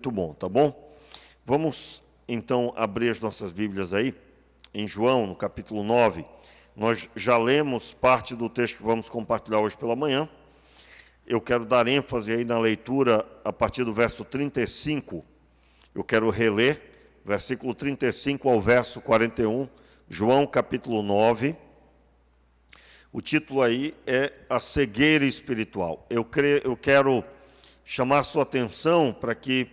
Muito bom, tá bom? Vamos então abrir as nossas Bíblias aí, em João, no capítulo 9. Nós já lemos parte do texto que vamos compartilhar hoje pela manhã. Eu quero dar ênfase aí na leitura a partir do verso 35. Eu quero reler, versículo 35 ao verso 41, João capítulo 9. O título aí é A Cegueira Espiritual. Eu quero chamar a sua atenção para que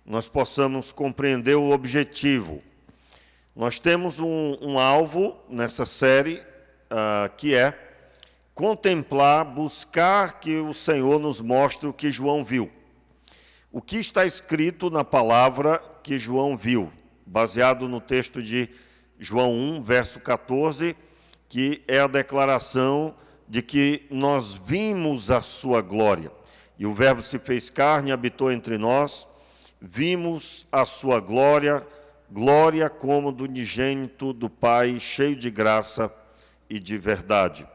nós possamos compreender o objetivo. Nós temos um alvo nessa série, que é contemplar, buscar que o Senhor nos mostre o que João viu. O que está escrito na palavra que João viu, baseado no texto de João 1, verso 14, que é a declaração de que nós vimos a sua glória. E o Verbo se fez carne e habitou entre nós. Vimos a sua glória, glória como do unigênito do Pai, cheio de graça e de verdade.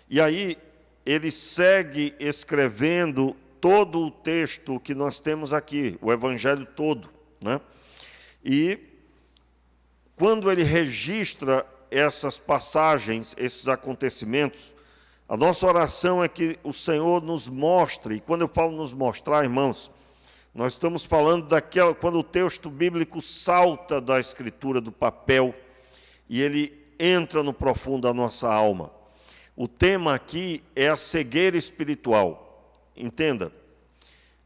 E aí, ele segue escrevendo todo o texto que nós temos aqui, o Evangelho todo, né? E quando ele registra essas passagens, esses acontecimentos, a nossa oração é que o Senhor nos mostre, e quando eu falo nos mostrar, irmãos, nós estamos falando daquela, quando o texto bíblico salta da escritura, do papel, e ele entra no profundo da nossa alma. O tema aqui é a cegueira espiritual. Entenda,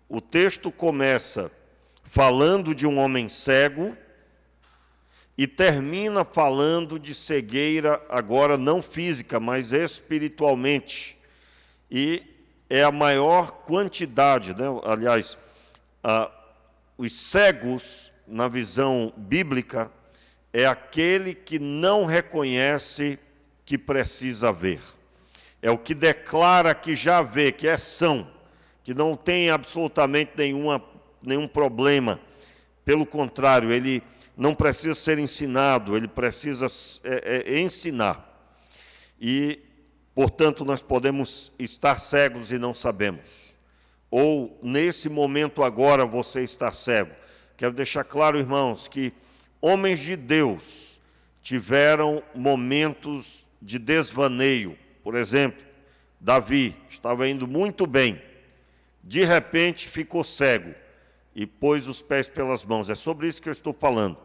o texto começa falando de um homem cego e termina falando de cegueira, agora não física, mas espiritualmente. E é a maior quantidade, né? Aliás, os cegos, na visão bíblica, é aquele que não reconhece que precisa ver. É o que declara que já vê, que é são, que não tem absolutamente nenhum problema. Pelo contrário, ele não precisa ser ensinado, ele precisa ensinar. E, portanto, nós podemos estar cegos e não sabemos. Ou, nesse momento agora, você está cego. Quero deixar claro, irmãos, que homens de Deus tiveram momentos de desvaneio. Por exemplo, Davi estava indo muito bem. De repente, ficou cego e pôs os pés pelas mãos. É sobre isso que eu estou falando.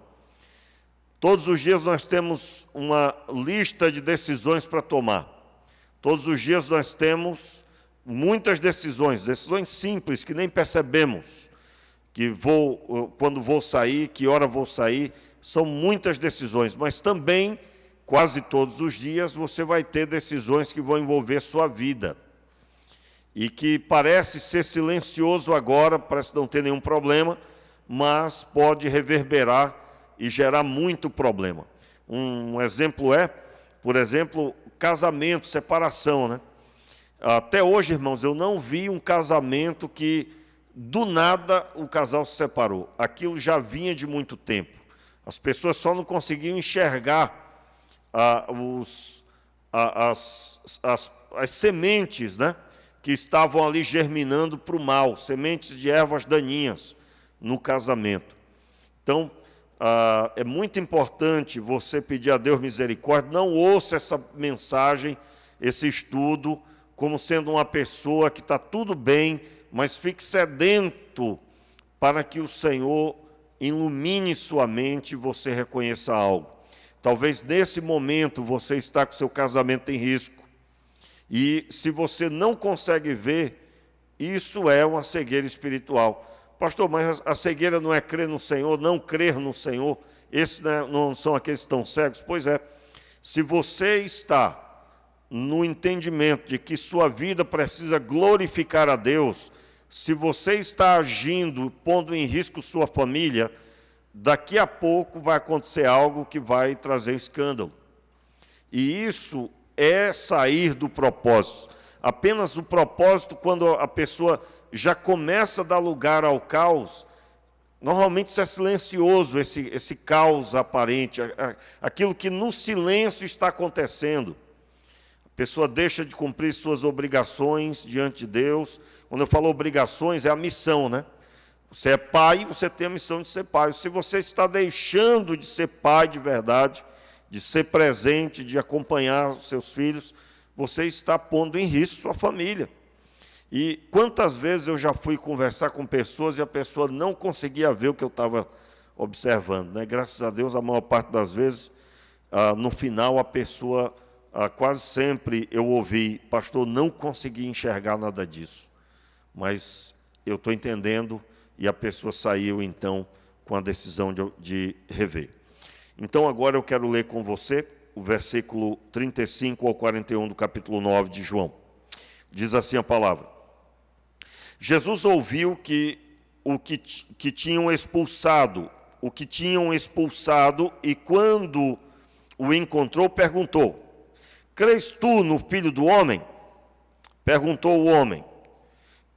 Todos os dias nós temos uma lista de decisões para tomar. Todos os dias nós temos muitas decisões simples que nem percebemos, quando vou sair, que hora vou sair, são muitas decisões, mas também, quase todos os dias, você vai ter decisões que vão envolver sua vida, e que parece ser silencioso agora, parece não ter nenhum problema, mas pode reverberar e gerar muito problema. Um exemplo por exemplo, casamento, separação, né? Até hoje, irmãos, eu não vi um casamento que, do nada, o casal se separou. Aquilo já vinha de muito tempo. As pessoas só não conseguiam enxergar as sementes, né, que estavam ali germinando para o mal, sementes de ervas daninhas no casamento. Então, é muito importante você pedir a Deus misericórdia. Não ouça essa mensagem, esse estudo, como sendo uma pessoa que está tudo bem, mas fique sedento para que o Senhor ilumine sua mente e você reconheça algo. Talvez nesse momento você está com seu casamento em risco. E se você não consegue ver, isso é uma cegueira espiritual. Pastor, mas a cegueira não é crer no Senhor, não crer no Senhor, esses não são aqueles que estão cegos? Pois é, se você está no entendimento de que sua vida precisa glorificar a Deus, se você está agindo, pondo em risco sua família, daqui a pouco vai acontecer algo que vai trazer escândalo. E isso é sair do propósito. Apenas o propósito, quando a pessoa já começa a dar lugar ao caos, normalmente isso é silencioso, esse caos aparente, aquilo que no silêncio está acontecendo. A pessoa deixa de cumprir suas obrigações diante de Deus. Quando eu falo obrigações, é a missão, né? Você é pai, você tem a missão de ser pai. Se você está deixando de ser pai de verdade, de ser presente, de acompanhar os seus filhos, você está pondo em risco sua família. E quantas vezes eu já fui conversar com pessoas e a pessoa não conseguia ver o que eu estava observando, né? Graças a Deus, a maior parte das vezes, no final, a pessoa, quase sempre eu ouvi, pastor, não consegui enxergar nada disso, mas eu estou entendendo, e a pessoa saiu, então, com a decisão de rever. Então, agora eu quero ler com você o versículo 35 ao 41 do capítulo 9 de João. Diz assim a palavra: Jesus ouviu que tinham expulsado, e quando o encontrou, perguntou: crês tu no Filho do Homem? Perguntou o homem: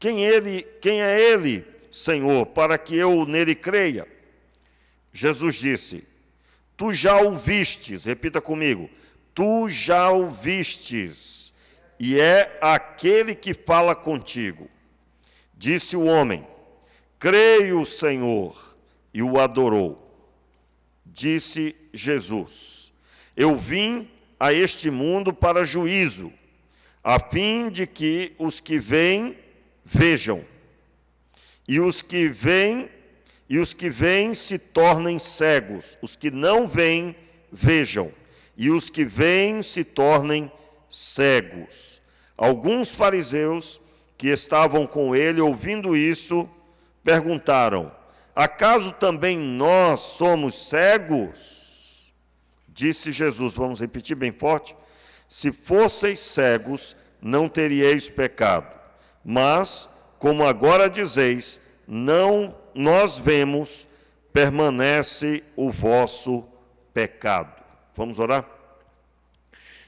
quem é ele, Senhor, para que eu nele creia? Jesus disse: tu já o vistes, repita comigo, tu já o vistes, e é aquele que fala contigo. Disse o homem: creio, Senhor, e o adorou. Disse Jesus: eu vim a este mundo para juízo, a fim de que os que veem, vejam, e os que veem se tornem cegos, os que não veem, vejam, e os que veem se tornem cegos. Alguns fariseus que estavam com ele, ouvindo isso, perguntaram: acaso também nós somos cegos? Disse Jesus, vamos repetir bem forte: se fosseis cegos, não teríeis pecado. Mas, como agora dizeis, não nós vemos, permanece o vosso pecado. Vamos orar?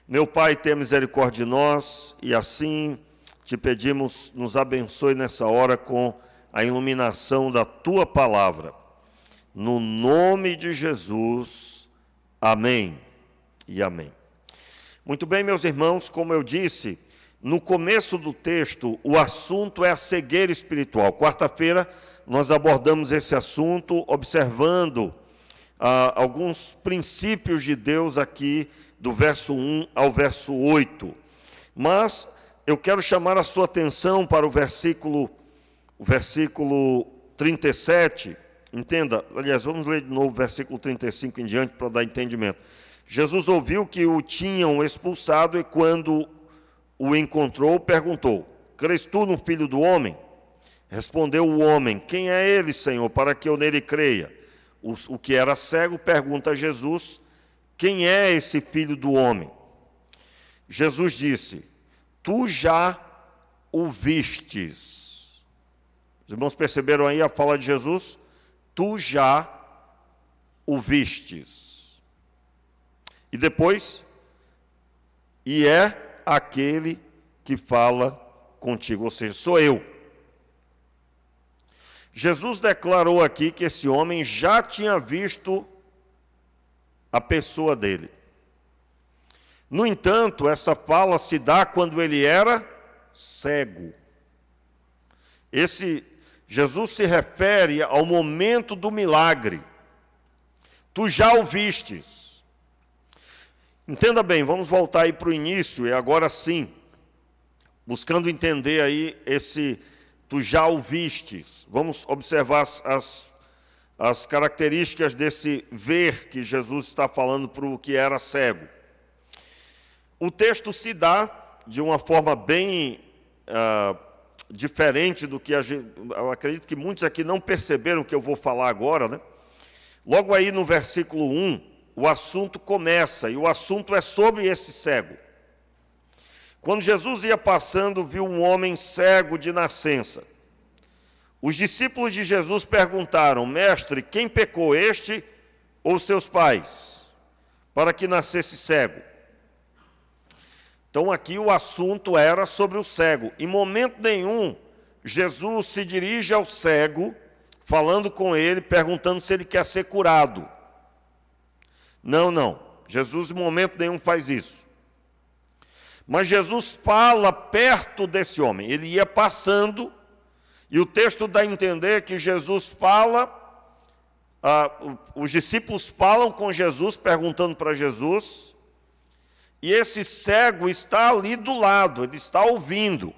Meu Pai, tenha misericórdia de nós, e assim te pedimos, nos abençoe nessa hora com a iluminação da Tua palavra. No nome de Jesus, amém e amém. Muito bem, meus irmãos, como eu disse, no começo do texto, o assunto é a cegueira espiritual. Quarta-feira, nós abordamos esse assunto, observando alguns princípios de Deus aqui, do verso 1 ao verso 8. Mas eu quero chamar a sua atenção para o versículo 37. Entenda, aliás, vamos ler de novo o versículo 35 em diante para dar entendimento. Jesus ouviu que o tinham expulsado e quando o encontrou, perguntou: crês tu no Filho do Homem? Respondeu o homem: quem é ele, Senhor, para que eu nele creia? O que era cego pergunta a Jesus: quem é esse Filho do Homem? Jesus disse: tu já o vistes. Os irmãos perceberam aí a fala de Jesus? Tu já o vistes. E depois, e é aquele que fala contigo, ou seja, sou eu. Jesus declarou aqui que esse homem já tinha visto a pessoa dele. No entanto, essa fala se dá quando ele era cego. Jesus se refere ao momento do milagre. Tu já o vistes. Entenda bem, vamos voltar aí para o início, e agora sim, buscando entender aí tu já o vistes. Vamos observar as características desse ver que Jesus está falando para o que era cego. O texto se dá de uma forma bem diferente do que eu acredito que muitos aqui não perceberam o que eu vou falar agora, né? Logo aí no versículo 1, o assunto começa, e o assunto é sobre esse cego. Quando Jesus ia passando, viu um homem cego de nascença. Os discípulos de Jesus perguntaram: mestre, quem pecou, este ou seus pais, para que nascesse cego? Então aqui o assunto era sobre o cego. Em momento nenhum, Jesus se dirige ao cego, falando com ele, perguntando se ele quer ser curado. Não. Jesus em momento nenhum faz isso. Mas Jesus fala perto desse homem. Ele ia passando, E o texto dá a entender que Jesus fala, os discípulos falam com Jesus, perguntando para Jesus, e esse cego está ali do lado, ele está ouvindo.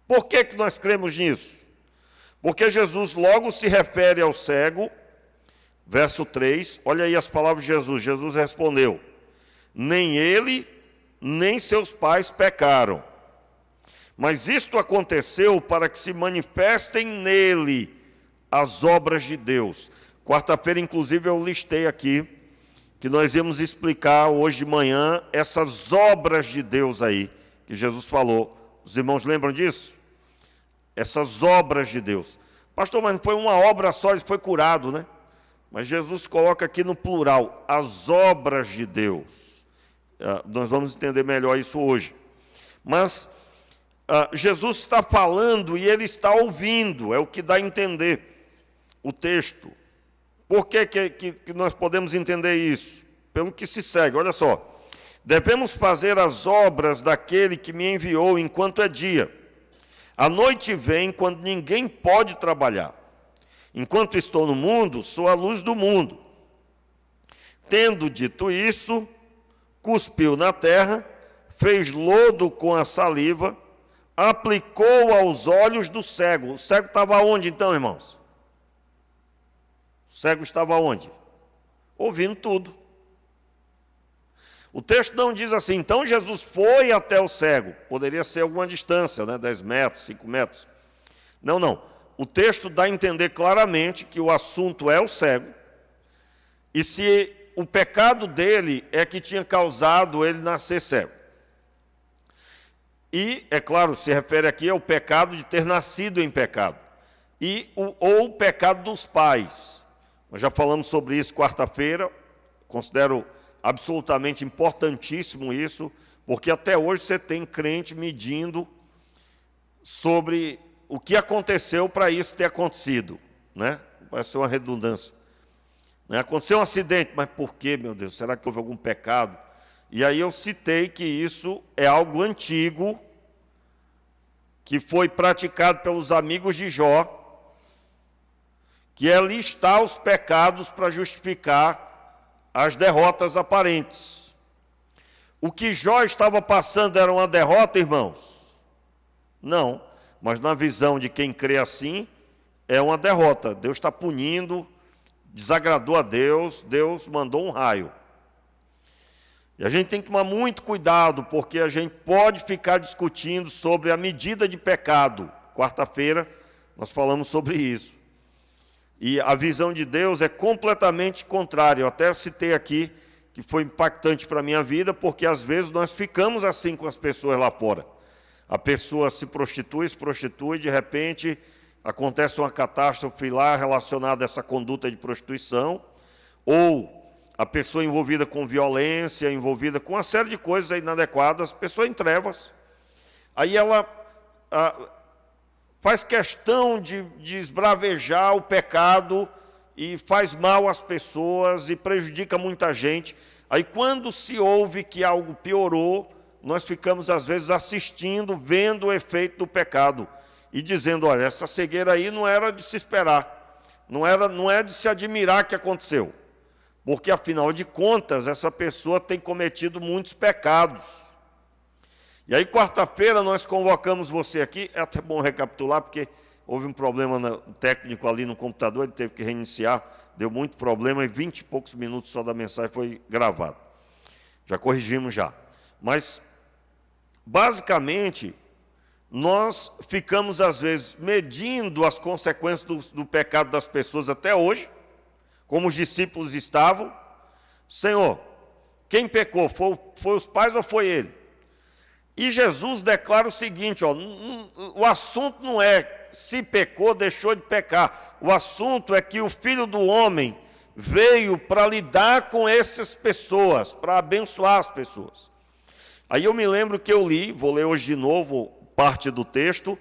Por que que nós cremos nisso? Porque Jesus logo se refere ao cego, verso 3, olha aí as palavras de Jesus. Jesus respondeu: nem ele, nem seus pais pecaram, mas isto aconteceu para que se manifestem nele as obras de Deus. Quarta-feira, inclusive, eu listei aqui, que nós íamos explicar hoje de manhã essas obras de Deus aí, que Jesus falou. Os irmãos lembram disso? Essas obras de Deus. Pastor, mas não foi uma obra só, ele foi curado, né? Mas Jesus coloca aqui no plural, as obras de Deus. Nós vamos entender melhor isso hoje. Mas Jesus está falando e ele está ouvindo, é o que dá a entender o texto. Por que nós podemos entender isso? Pelo que se segue, olha só. Devemos fazer as obras daquele que me enviou enquanto é dia. A noite vem quando ninguém pode trabalhar. Enquanto estou no mundo, sou a luz do mundo. Tendo dito isso, cuspiu na terra, fez lodo com a saliva, aplicou aos olhos do cego. O cego estava onde então, irmãos? O cego estava onde? Ouvindo tudo. O texto não diz assim, então Jesus foi até o cego. Poderia ser alguma distância, né? 10 metros, 5 metros. Não. O texto dá a entender claramente que o assunto é o cego. E se o pecado dele é que tinha causado ele nascer cego. E, é claro, se refere aqui ao pecado de ter nascido em pecado. Ou o pecado dos pais. Nós já falamos sobre isso quarta-feira. Considero absolutamente importantíssimo isso, porque até hoje você tem crente medindo sobre o que aconteceu para isso ter acontecido, né? Vai ser uma redundância. Aconteceu um acidente, mas por quê, meu Deus? Será que houve algum pecado? E aí eu citei que isso é algo antigo, que foi praticado pelos amigos de Jó, que é listar os pecados para justificar as derrotas aparentes. O que Jó estava passando era uma derrota, irmãos? Não, mas na visão de quem crê assim, é uma derrota. Deus está punindo, desagradou a Deus, Deus mandou um raio. E a gente tem que tomar muito cuidado, porque a gente pode ficar discutindo sobre a medida de pecado. Quarta-feira nós falamos sobre isso. E a visão de Deus é completamente contrária. Eu até citei aqui que foi impactante para a minha vida, porque às vezes nós ficamos assim com as pessoas lá fora. A pessoa se prostitui, de repente acontece uma catástrofe lá relacionada a essa conduta de prostituição, ou a pessoa envolvida com violência, envolvida com uma série de coisas inadequadas, pessoa em trevas. Aí ela faz questão de esbravejar o pecado e faz mal às pessoas e prejudica muita gente. Aí quando se ouve que algo piorou, nós ficamos às vezes assistindo, vendo o efeito do pecado e dizendo, olha, essa cegueira aí não era de se esperar, não é de se admirar que aconteceu, porque afinal de contas essa pessoa tem cometido muitos pecados. E aí, quarta-feira, nós convocamos você aqui, é até bom recapitular, porque houve um problema técnico ali no computador, ele teve que reiniciar, deu muito problema, e 20 e poucos minutos só da mensagem foi gravado. Já corrigimos já. Mas, basicamente, nós ficamos, às vezes, medindo as consequências do pecado das pessoas até hoje, como os discípulos estavam. Senhor, quem pecou? Foi os pais ou foi ele? E Jesus declara o seguinte, o assunto não é se pecou, deixou de pecar. O assunto é que o Filho do Homem veio para lidar com essas pessoas, para abençoar as pessoas. Aí eu me lembro que eu li, vou ler hoje de novo parte do texto,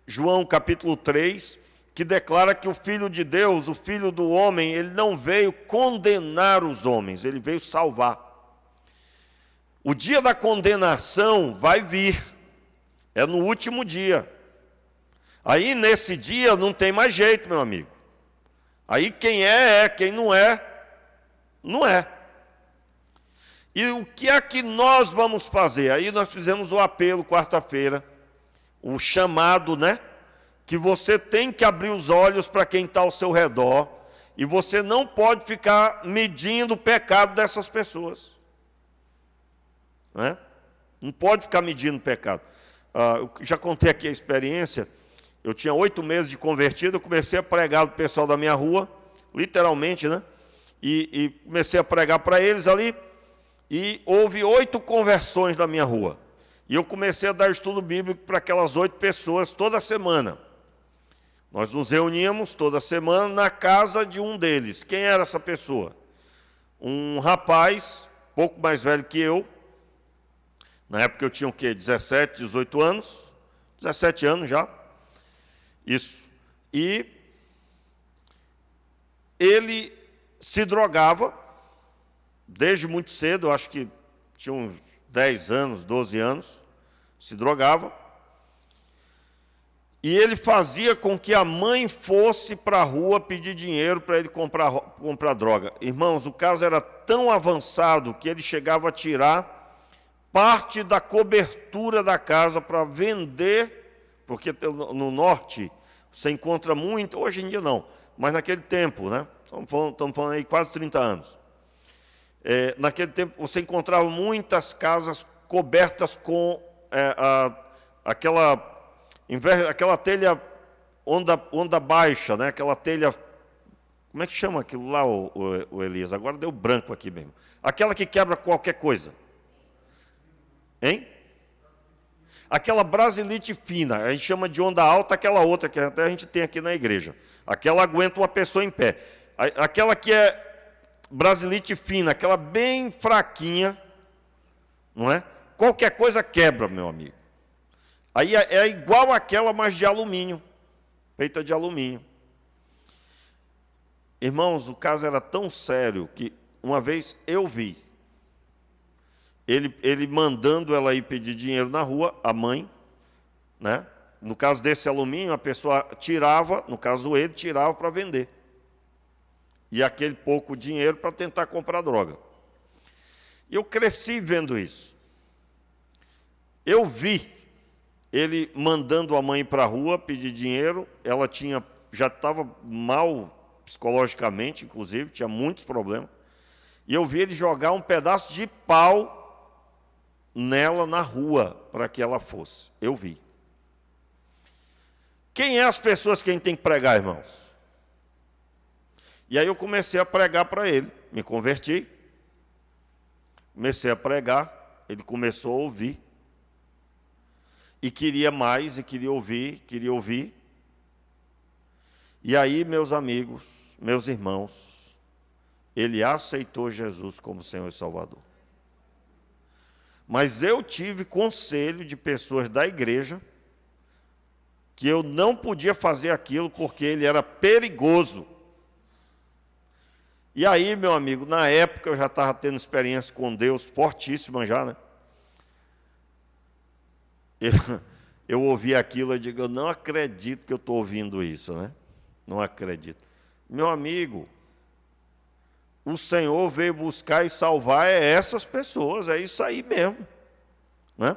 João capítulo 3, que declara que o Filho de Deus, o Filho do Homem, ele não veio condenar os homens, ele veio salvar. O dia da condenação vai vir, é no último dia. Aí nesse dia não tem mais jeito, meu amigo. Aí quem é, quem não é, não é. E o que é que nós vamos fazer? Aí nós fizemos o apelo quarta-feira, o chamado, né? Que você tem que abrir os olhos para quem está ao seu redor, e você não pode ficar medindo o pecado dessas pessoas. Né? Não pode ficar medindo o pecado. Eu já contei aqui a experiência. Eu tinha 8 meses de convertido, eu comecei a pregar para o pessoal da minha rua, literalmente, né? E comecei a pregar para eles ali, e houve 8 conversões na minha rua. E eu comecei a dar estudo bíblico para aquelas 8 pessoas toda semana. Nós nos reuníamos toda semana na casa de um deles. Quem era essa pessoa? Um rapaz, pouco mais velho que eu. Na época eu tinha o quê? 17, 18 anos. 17 anos já. Isso. E ele se drogava desde muito cedo, eu acho que tinha uns 10 anos, 12 anos, se drogava. E ele fazia com que a mãe fosse para a rua pedir dinheiro para ele comprar droga. Irmãos, o caso era tão avançado que ele chegava a tirar parte da cobertura da casa para vender, porque no norte você encontra muito, hoje em dia não, mas naquele tempo, né? Estamos falando aí quase 30 anos. Naquele tempo você encontrava muitas casas cobertas com aquela telha onda baixa, né? Aquela telha, como é que chama aquilo lá, o Elias? Agora deu branco aqui mesmo. Aquela que quebra qualquer coisa. Hein? Aquela brasilite fina, a gente chama de onda alta, aquela outra que até a gente tem aqui na igreja. Aquela aguenta uma pessoa em pé. Aquela que é brasilite fina, aquela bem fraquinha, não é? Qualquer coisa quebra, meu amigo. Aí é igual àquela, mas de alumínio, feita de alumínio. Irmãos, o caso era tão sério que uma vez eu vi ele mandando ela ir pedir dinheiro na rua, a mãe, né? No caso desse alumínio, a pessoa tirava, no caso ele, tirava para vender. E aquele pouco dinheiro para tentar comprar droga. Eu cresci vendo isso. Eu vi ele mandando a mãe para a rua pedir dinheiro, ela já estava mal psicologicamente, inclusive, tinha muitos problemas. E eu vi ele jogar um pedaço de pau nela na rua para que ela fosse. Eu vi. Quem é as pessoas que a gente tem que pregar, irmãos? E aí eu comecei a pregar para ele, me converti, comecei a pregar, ele começou a ouvir, e queria mais, e queria ouvir. E aí, meus amigos, meus irmãos, ele aceitou Jesus como Senhor e Salvador. Mas eu tive conselho de pessoas da igreja que eu não podia fazer aquilo porque ele era perigoso. E aí, meu amigo, na época eu já estava tendo experiência com Deus fortíssima já, né? Eu ouvi aquilo e digo, eu não acredito que eu estou ouvindo isso, né? Não acredito. Meu amigo, o Senhor veio buscar e salvar essas pessoas, é isso aí mesmo, né?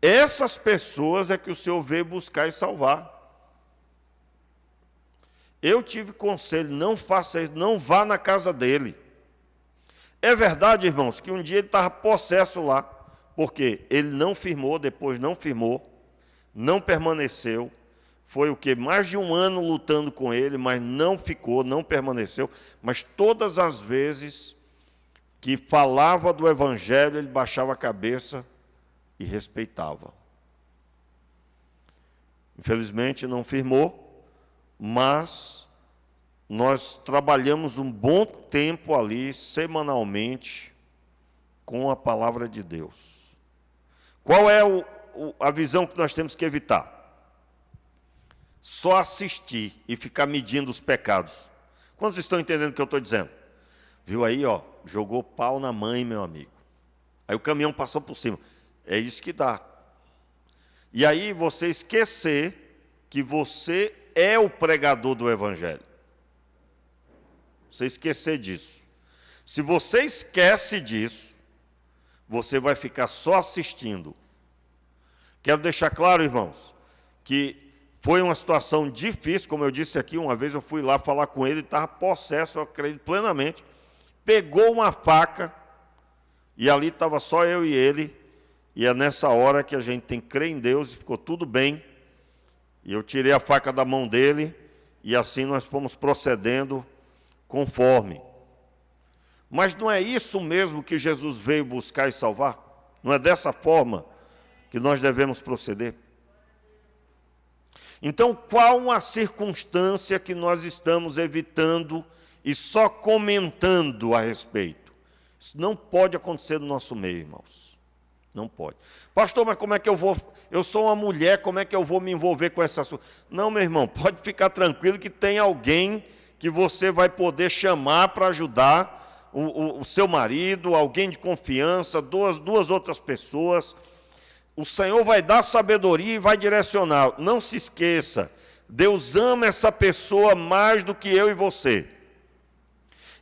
Essas pessoas é que o Senhor veio buscar e salvar. Eu tive conselho, não faça isso, não vá na casa dele. É verdade, irmãos, que um dia ele estava possesso lá, porque ele não firmou, depois não firmou, não permaneceu. Foi o que? Mais de 1 ano lutando com ele, mas não ficou, não permaneceu. Mas todas as vezes que falava do Evangelho, ele baixava a cabeça e respeitava. Infelizmente não firmou, mas nós trabalhamos um bom tempo ali, semanalmente, com a palavra de Deus. Qual é a visão que nós temos que evitar? Só assistir e ficar medindo os pecados. Quantos estão entendendo o que eu estou dizendo? Viu aí, ó, jogou pau na mãe, meu amigo. Aí o caminhão passou por cima. É isso que dá. E aí você esquecer que você é o pregador do Evangelho. Você esquecer disso. Se você esquece disso, você vai ficar só assistindo. Quero deixar claro, irmãos, que foi uma situação difícil, como eu disse aqui, uma vez eu fui lá falar com ele, estava possesso, eu acredito plenamente, pegou uma faca, e ali estava só eu e ele, e é nessa hora que a gente tem que crer em Deus, e ficou tudo bem, e eu tirei a faca da mão dele, e assim nós fomos procedendo conforme. Mas não é isso mesmo que Jesus veio buscar e salvar? Não é dessa forma que nós devemos proceder? Então, qual a circunstância que nós estamos evitando e só comentando a respeito? Isso não pode acontecer no nosso meio, irmãos. Não pode. Pastor, mas como é que eu vou... Eu sou uma mulher, como é que eu vou me envolver com essa... Não, meu irmão, pode ficar tranquilo que tem alguém que você vai poder chamar para ajudar o seu marido, alguém de confiança, duas outras pessoas. O Senhor vai dar sabedoria e vai direcionar. Não se esqueça, Deus ama essa pessoa mais do que eu e você.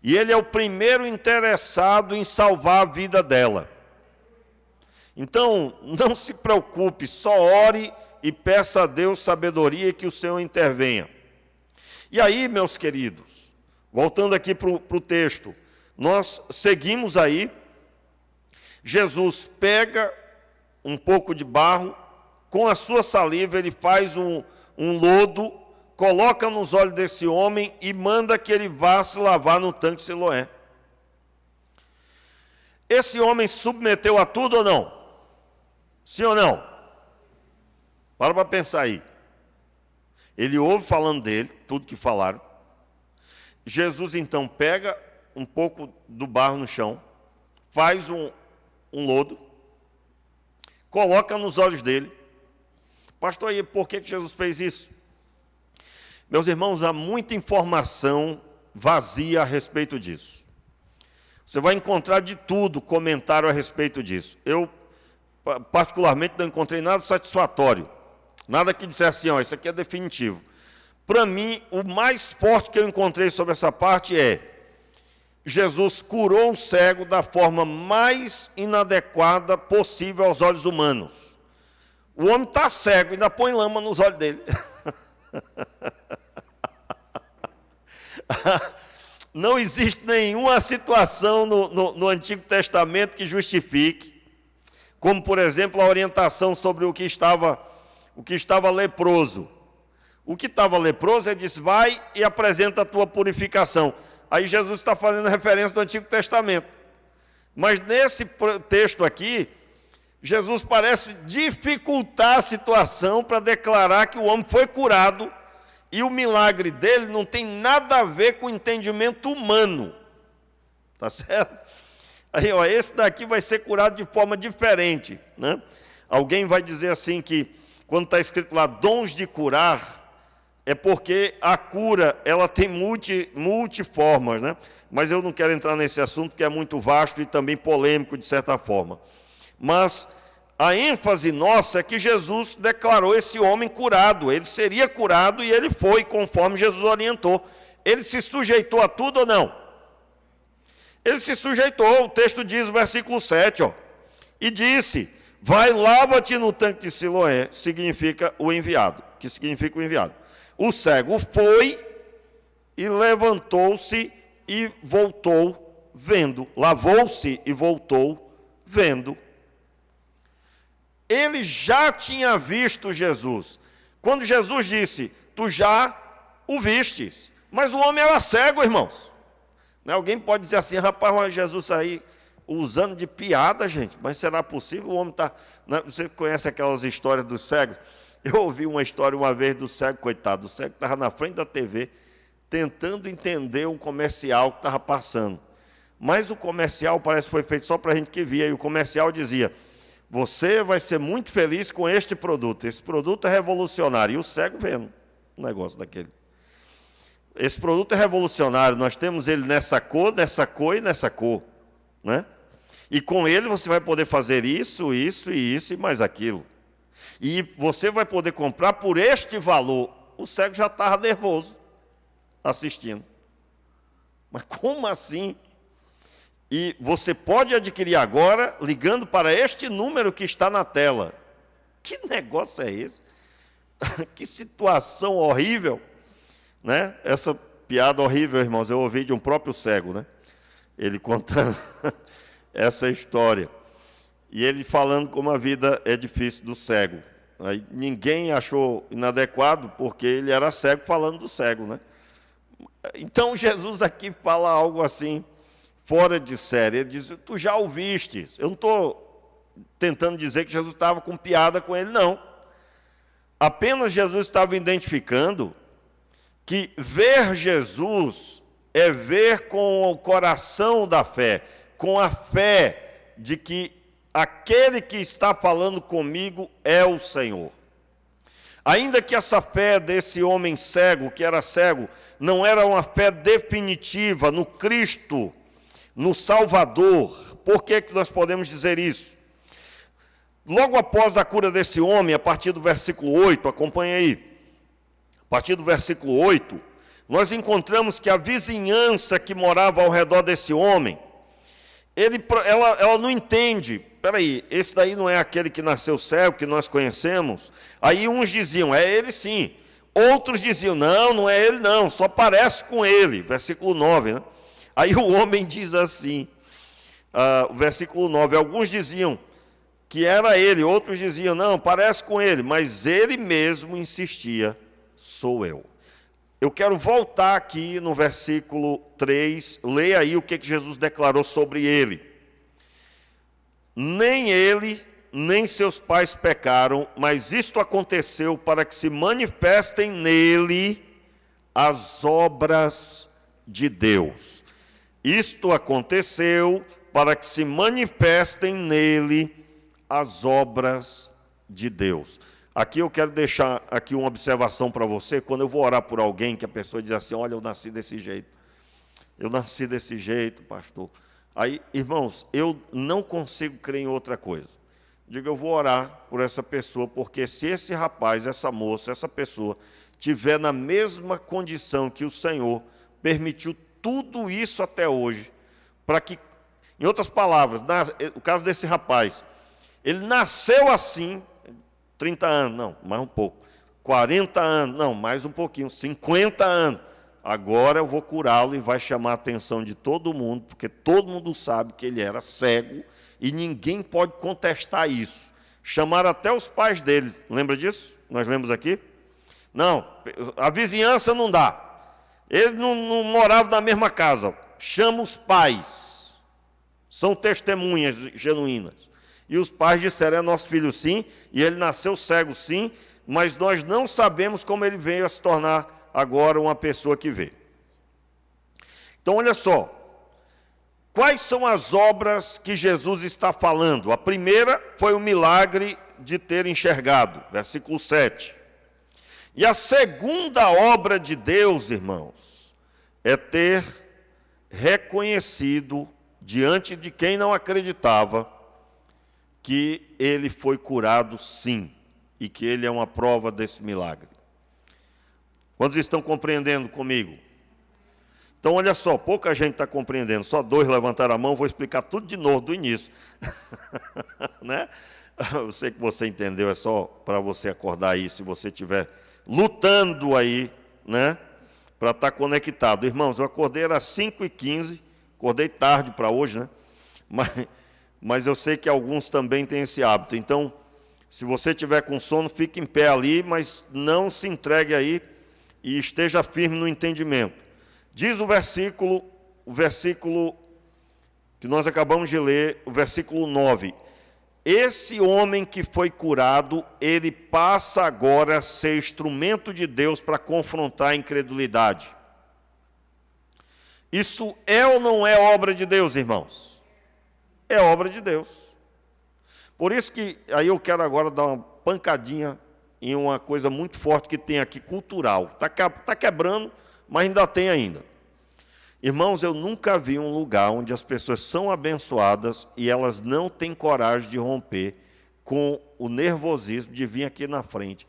E Ele é o primeiro interessado em salvar a vida dela. Então, não se preocupe, só ore e peça a Deus sabedoria e que o Senhor intervenha. E aí, meus queridos, voltando aqui para o texto, nós seguimos aí, Jesus pega um pouco de barro, com a sua saliva ele faz um lodo, coloca nos olhos desse homem e manda que ele vá se lavar no tanque de Siloé. Esse homem submeteu a tudo ou não? Sim ou não? Para pensar aí. Ele ouve falando dele, tudo que falaram. Jesus então pega um pouco do barro no chão, faz um lodo, coloca nos olhos dele. Pastor, aí por que Jesus fez isso? Meus irmãos, há muita informação vazia a respeito disso. Você vai encontrar de tudo comentário a respeito disso. Eu, particularmente, não encontrei nada satisfatório. Nada que dissesse assim, isso aqui é definitivo. Para mim, o mais forte que eu encontrei sobre essa parte é: Jesus curou um cego da forma mais inadequada possível aos olhos humanos. O homem está cego e ainda põe lama nos olhos dele. Não existe nenhuma situação no Antigo Testamento que justifique, como, por exemplo, a orientação sobre o que estava leproso. O que estava leproso, ele disse, vai e apresenta a tua purificação. Aí Jesus está fazendo referência do Antigo Testamento. Mas nesse texto aqui, Jesus parece dificultar a situação para declarar que o homem foi curado e o milagre dele não tem nada a ver com o entendimento humano. Tá certo? Aí, esse daqui vai ser curado de forma diferente, né? Alguém vai dizer assim que, quando está escrito lá, dons de curar, é porque a cura, ela tem multiformas, né? Mas eu não quero entrar nesse assunto, porque é muito vasto e também polêmico, de certa forma. Mas a ênfase nossa é que Jesus declarou esse homem curado. Ele seria curado e ele foi, conforme Jesus orientou. Ele se sujeitou a tudo ou não? Ele se sujeitou. O texto diz, no versículo 7, e disse, vai, lava-te no tanque de Siloé, significa o enviado. Que significa o enviado? O cego foi e levantou-se e voltou vendo. Lavou-se e voltou vendo. Ele já tinha visto Jesus. Quando Jesus disse, tu já o vistes. Mas o homem era cego, irmãos. Alguém pode dizer assim, rapaz, mas Jesus aí usando de piada, gente. Mas será possível? O homem está... Você conhece aquelas histórias dos cegos? Eu ouvi uma história uma vez do cego, coitado. O cego estava na frente da TV, tentando entender um comercial que estava passando. Mas o comercial parece que foi feito só para a gente que via. E o comercial dizia, você vai ser muito feliz com este produto. Esse produto é revolucionário. E o cego vendo um negócio daquele. Esse produto é revolucionário. Nós temos ele nessa cor e nessa cor. Né? E com ele você vai poder fazer isso e mais aquilo. E você vai poder comprar por este valor. O cego já estava nervoso assistindo. Mas como assim? E você pode adquirir agora ligando para este número que está na tela. Que negócio é esse? Que situação horrível, né? Essa piada horrível, irmãos, eu ouvi de um próprio cego, né? Ele contando essa história. E ele falando como a vida é difícil do cego. Aí ninguém achou inadequado, porque ele era cego falando do cego, né? Então Jesus aqui fala algo assim, fora de série. Ele diz, tu já ouviste. Eu não estou tentando dizer que Jesus estava com piada com ele, não. Apenas Jesus estava identificando que ver Jesus é ver com o coração da fé, com a fé de que aquele que está falando comigo é o Senhor. Ainda que essa fé desse homem cego, que era cego, não era uma fé definitiva no Cristo, no Salvador. Por que nós podemos dizer isso? Logo após a cura desse homem, a partir do versículo 8, acompanha aí. A partir do versículo 8, nós encontramos que a vizinhança que morava ao redor desse homem, ela não entende. Peraí, esse daí não é aquele que nasceu cego, que nós conhecemos? Aí uns diziam, é ele sim. Outros diziam, não é ele não, só parece com ele. Versículo 9, né? Aí o homem diz assim, versículo 9, alguns diziam que era ele, outros diziam, não, parece com ele, mas ele mesmo insistia, sou eu. Eu quero voltar aqui no versículo 3, leia aí o que Jesus declarou sobre ele. Nem ele, nem seus pais pecaram, mas isto aconteceu para que se manifestem nele as obras de Deus. Isto aconteceu para que se manifestem nele as obras de Deus. Aqui eu quero deixar aqui uma observação para você, quando eu vou orar por alguém, que a pessoa diz assim, olha, eu nasci desse jeito, pastor. Aí, irmãos, eu não consigo crer em outra coisa. Digo, eu vou orar por essa pessoa, porque se esse rapaz, essa moça, essa pessoa, tiver na mesma condição que o Senhor permitiu tudo isso até hoje, para que, em outras palavras, o caso desse rapaz, ele nasceu assim, 30 anos, não, mais um pouco, 40 anos, não, mais um pouquinho, 50 anos. Agora eu vou curá-lo e vai chamar a atenção de todo mundo, porque todo mundo sabe que ele era cego e ninguém pode contestar isso. Chamaram até os pais dele, lembra disso? Nós lemos aqui? Não, a vizinhança não dá. Ele não morava na mesma casa. Chama os pais. São testemunhas genuínas. E os pais disseram, é nosso filho sim, e ele nasceu cego sim, mas nós não sabemos como ele veio a se tornar agora uma pessoa que vê. Então, olha só. Quais são as obras que Jesus está falando? A primeira foi o milagre de ter enxergado, versículo 7. E a segunda obra de Deus, irmãos, é ter reconhecido diante de quem não acreditava que ele foi curado sim, e que ele é uma prova desse milagre. Quantos estão compreendendo comigo? Então, olha só, pouca gente está compreendendo, só 2 levantaram a mão, vou explicar tudo de novo, do início. Né? Eu sei que você entendeu, é só para você acordar aí, se você estiver lutando aí, né? Para estar conectado. Irmãos, eu acordei, era 5h15, acordei tarde para hoje, né? Mas eu sei que alguns também têm esse hábito. Então, se você tiver com sono, fique em pé ali, mas não se entregue aí e esteja firme no entendimento. Diz o versículo que nós acabamos de ler, o versículo 9. Esse homem que foi curado, ele passa agora a ser instrumento de Deus para confrontar a incredulidade. Isso é ou não é obra de Deus, irmãos? É obra de Deus. Por isso que, aí eu quero agora dar uma pancadinha em uma coisa muito forte que tem aqui, cultural. Está quebrando, mas ainda tem ainda. Irmãos, eu nunca vi um lugar onde as pessoas são abençoadas e elas não têm coragem de romper com o nervosismo de vir aqui na frente.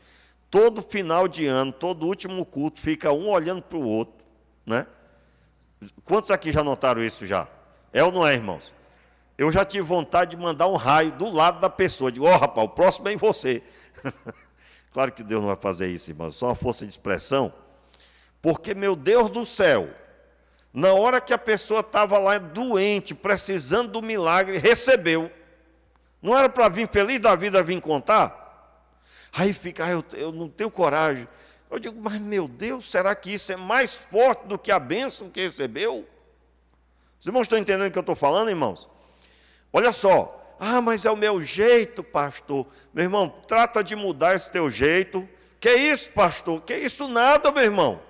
Todo final de ano, todo último culto, fica um olhando para o outro, né? Quantos aqui já notaram isso já? É ou não é, irmãos? Eu já tive vontade de mandar um raio do lado da pessoa. Digo, rapaz, o próximo é em você. Claro que Deus não vai fazer isso, irmãos. Só uma força de expressão. Porque, meu Deus do céu, na hora que a pessoa estava lá doente, precisando do milagre, recebeu. Não era para vir feliz da vida, vir contar? Aí fica, eu não tenho coragem. Eu digo, mas meu Deus, será que isso é mais forte do que a bênção que recebeu? Os irmãos estão entendendo o que eu estou falando, irmãos? Olha só, mas é o meu jeito, pastor. Meu irmão, trata de mudar esse teu jeito. Que isso, pastor? Que isso nada, meu irmão.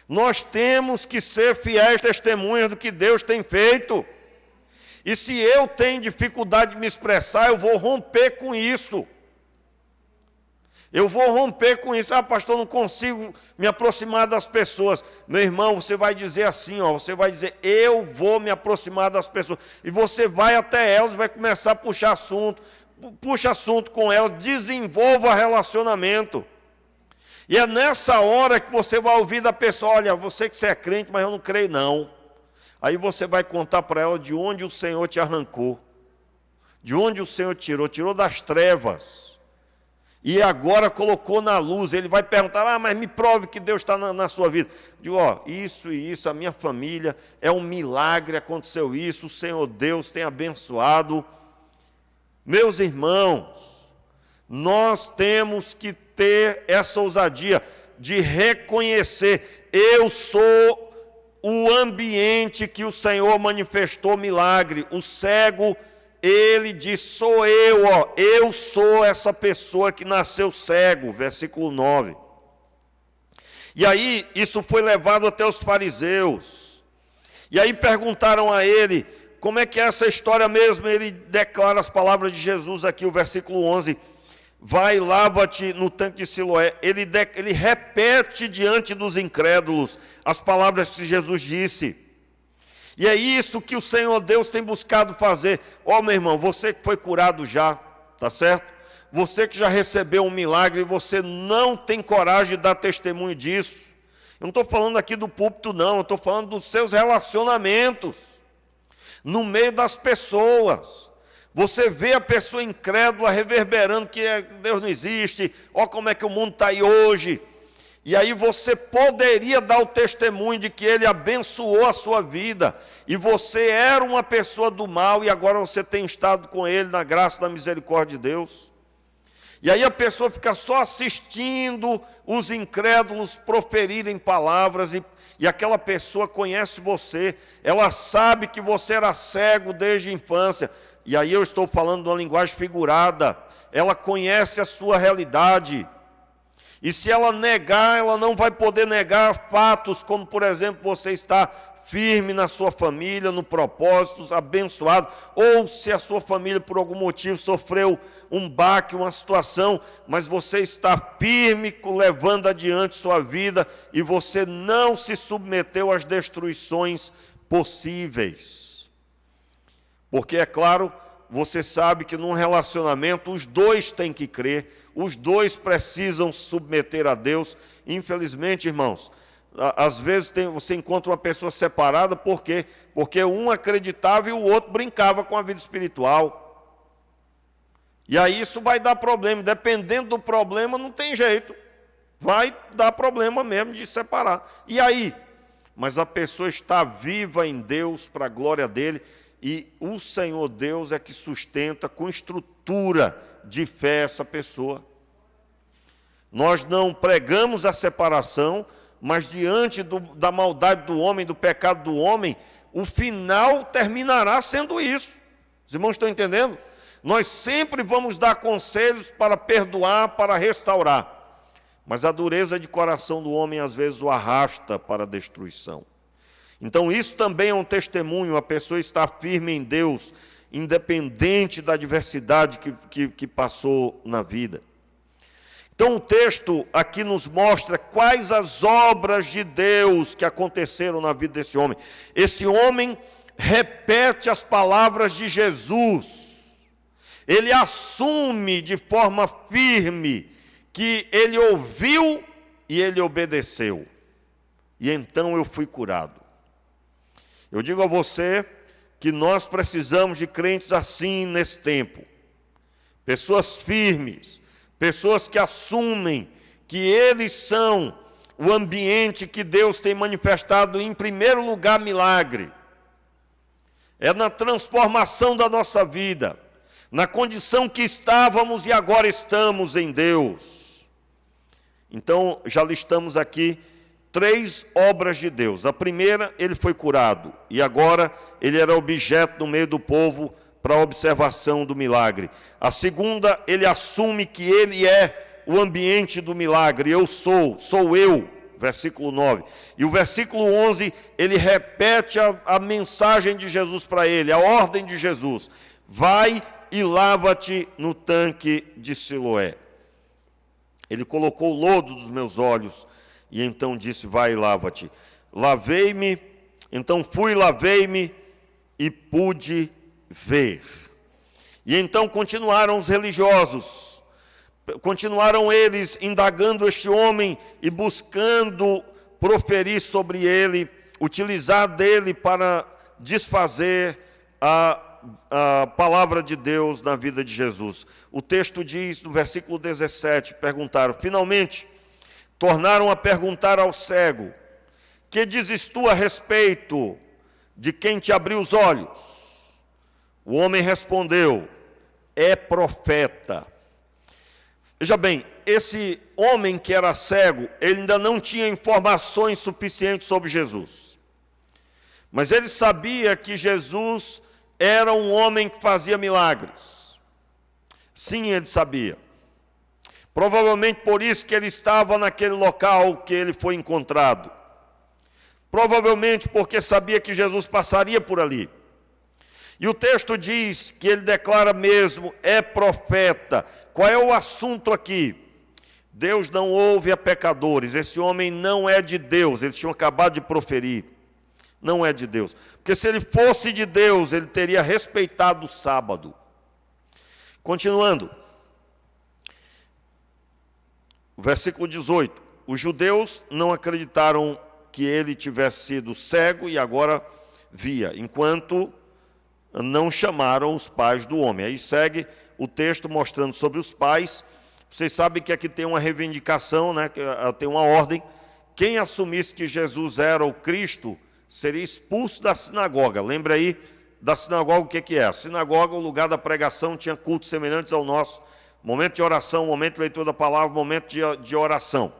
Nós temos que ser fiéis testemunhas do que Deus tem feito. E se eu tenho dificuldade de me expressar, eu vou romper com isso. Eu vou romper com isso. Pastor, não consigo me aproximar das pessoas. Meu irmão, você vai dizer assim, você vai dizer, eu vou me aproximar das pessoas. E você vai até elas, vai começar a puxar assunto. Puxa assunto com elas, desenvolva relacionamento. E é nessa hora que você vai ouvir da pessoa, olha, você que você é crente, mas eu não creio não. Aí você vai contar para ela de onde o Senhor te arrancou. De onde o Senhor tirou das trevas. E agora colocou na luz. Ele vai perguntar, mas me prove que Deus está na sua vida. Digo, isso e isso, a minha família, é um milagre, aconteceu isso, o Senhor Deus tem abençoado. Meus irmãos, nós temos que ter essa ousadia de reconhecer, eu sou o ambiente que o Senhor manifestou milagre. O cego, ele diz, sou eu sou essa pessoa que nasceu cego, versículo 9. E aí, isso foi levado até os fariseus. E aí perguntaram a ele, como é que é essa história mesmo? Ele declara as palavras de Jesus aqui, o versículo 11. Vai, lava-te no tanque de Siloé. Ele repete diante dos incrédulos as palavras que Jesus disse. E é isso que o Senhor Deus tem buscado fazer. Meu irmão, você que foi curado já, tá certo? Você que já recebeu um milagre, você não tem coragem de dar testemunho disso. Eu não estou falando aqui do púlpito, não. Eu estou falando dos seus relacionamentos. No meio das pessoas. Você vê a pessoa incrédula reverberando que Deus não existe, como é que o mundo está aí hoje. E aí você poderia dar o testemunho de que Ele abençoou a sua vida. E você era uma pessoa do mal e agora você tem estado com Ele na graça e na misericórdia de Deus. E aí a pessoa fica só assistindo os incrédulos proferirem palavras e aquela pessoa conhece você. Ela sabe que você era cego desde a infância. E aí eu estou falando de uma linguagem figurada. Ela conhece a sua realidade. E se ela negar, ela não vai poder negar fatos, como por exemplo, você está firme na sua família, no propósito, abençoado. Ou se a sua família por algum motivo sofreu um baque, uma situação, mas você está firme, levando adiante sua vida, e você não se submeteu às destruições possíveis. Porque, é claro, você sabe que num relacionamento os dois têm que crer, os dois precisam se submeter a Deus. Infelizmente, irmãos, às vezes você encontra uma pessoa separada, por quê? Porque um acreditava e o outro brincava com a vida espiritual. E aí isso vai dar problema, dependendo do problema não tem jeito, vai dar problema mesmo de separar. E aí? Mas a pessoa está viva em Deus, para a glória dEle, e o Senhor Deus é que sustenta com estrutura de fé essa pessoa. Nós não pregamos a separação, mas diante da maldade do homem, do pecado do homem, o final terminará sendo isso. Os irmãos estão entendendo? Nós sempre vamos dar conselhos para perdoar, para restaurar. Mas a dureza de coração do homem às vezes o arrasta para a destruição. Então isso também é um testemunho, a pessoa está firme em Deus, independente da adversidade que passou na vida. Então o texto aqui nos mostra quais as obras de Deus que aconteceram na vida desse homem. Esse homem repete as palavras de Jesus. ele assume de forma firme que ele ouviu e ele obedeceu. E então eu fui curado. Eu digo a você que nós precisamos de crentes assim nesse tempo. Pessoas firmes, pessoas que assumem que eles são o ambiente que Deus tem manifestado em primeiro lugar milagre. É na transformação da nossa vida, na condição que estávamos e agora estamos em Deus. Então, já listamos aqui 3 obras de Deus. A primeira, ele foi curado, e agora ele era objeto no meio do povo para a observação do milagre. A segunda, ele assume que ele é o ambiente do milagre. Eu sou eu, versículo 9. E o versículo 11, ele repete a mensagem de Jesus para ele, a ordem de Jesus. Vai e lava-te no tanque de Siloé. Ele colocou o lodo dos meus olhos e então disse, vai e lava-te. Lavei-me, então fui, lavei-me e pude ver. E então continuaram os religiosos, continuaram eles indagando este homem e buscando proferir sobre ele, utilizar dele para desfazer a palavra de Deus na vida de Jesus. O texto diz, no versículo 17, perguntaram, finalmente, tornaram a perguntar ao cego, que dizes tu a respeito de quem te abriu os olhos? O homem respondeu, é profeta. Veja bem, esse homem que era cego, ele ainda não tinha informações suficientes sobre Jesus. Mas ele sabia que Jesus era um homem que fazia milagres. Sim, ele sabia. Provavelmente por isso que ele estava naquele local que ele foi encontrado. Provavelmente porque sabia que Jesus passaria por ali. E o texto diz que ele declara mesmo, é profeta. Qual é o assunto aqui? Deus não ouve a pecadores. Esse homem não é de Deus. Eles tinham acabado de proferir. Não é de Deus. Porque se ele fosse de Deus, ele teria respeitado o sábado. Continuando. O versículo 18. Os judeus não acreditaram que ele tivesse sido cego e agora via, enquanto não chamaram os pais do homem. Aí segue o texto mostrando sobre os pais. Vocês sabem que aqui tem uma reivindicação, né? Tem uma ordem. Quem assumisse que Jesus era o Cristo seria expulso da sinagoga. Lembra aí da sinagoga o que é? A sinagoga, o lugar da pregação, tinha cultos semelhantes ao nosso. Momento de oração, momento de leitura da palavra, momento de oração.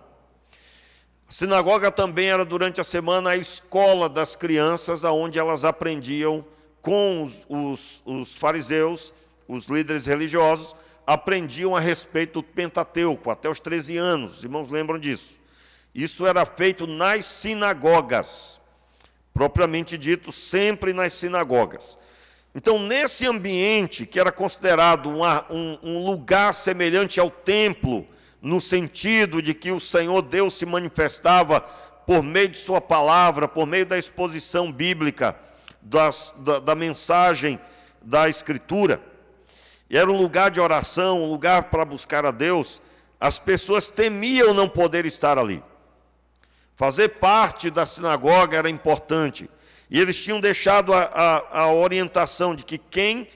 A sinagoga também era durante a semana a escola das crianças, onde elas aprendiam com os fariseus, os líderes religiosos, aprendiam a respeito do Pentateuco, até os 13 anos, os irmãos lembram disso. Isso era feito nas sinagogas, propriamente dito, sempre nas sinagogas. Então, nesse ambiente, que era considerado um lugar semelhante ao templo, no sentido de que o Senhor Deus se manifestava por meio de sua palavra, por meio da exposição bíblica, da mensagem da Escritura, e era um lugar de oração, um lugar para buscar a Deus, as pessoas temiam não poder estar ali. Fazer parte da sinagoga era importante, e eles tinham deixado a orientação de que quem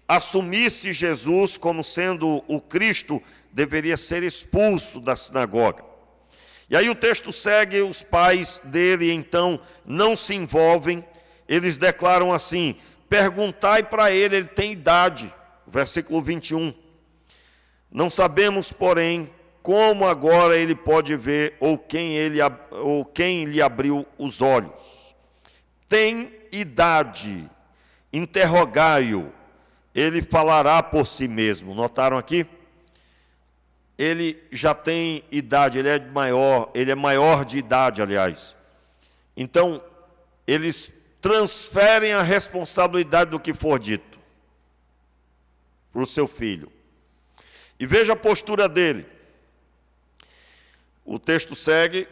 assumisse Jesus como sendo o Cristo deveria ser expulso da sinagoga. E aí o texto segue, os pais dele então não se envolvem. Eles declaram assim, perguntai para ele tem idade. Versículo 21. Não sabemos, porém, como agora ele pode ver ou quem lhe abriu os olhos. Tem idade, interrogai-o, ele falará por si mesmo. Notaram aqui? Ele já tem idade, ele é maior de idade, aliás. Então, eles transferem a responsabilidade do que for dito para o seu filho. E veja a postura dele. O texto segue,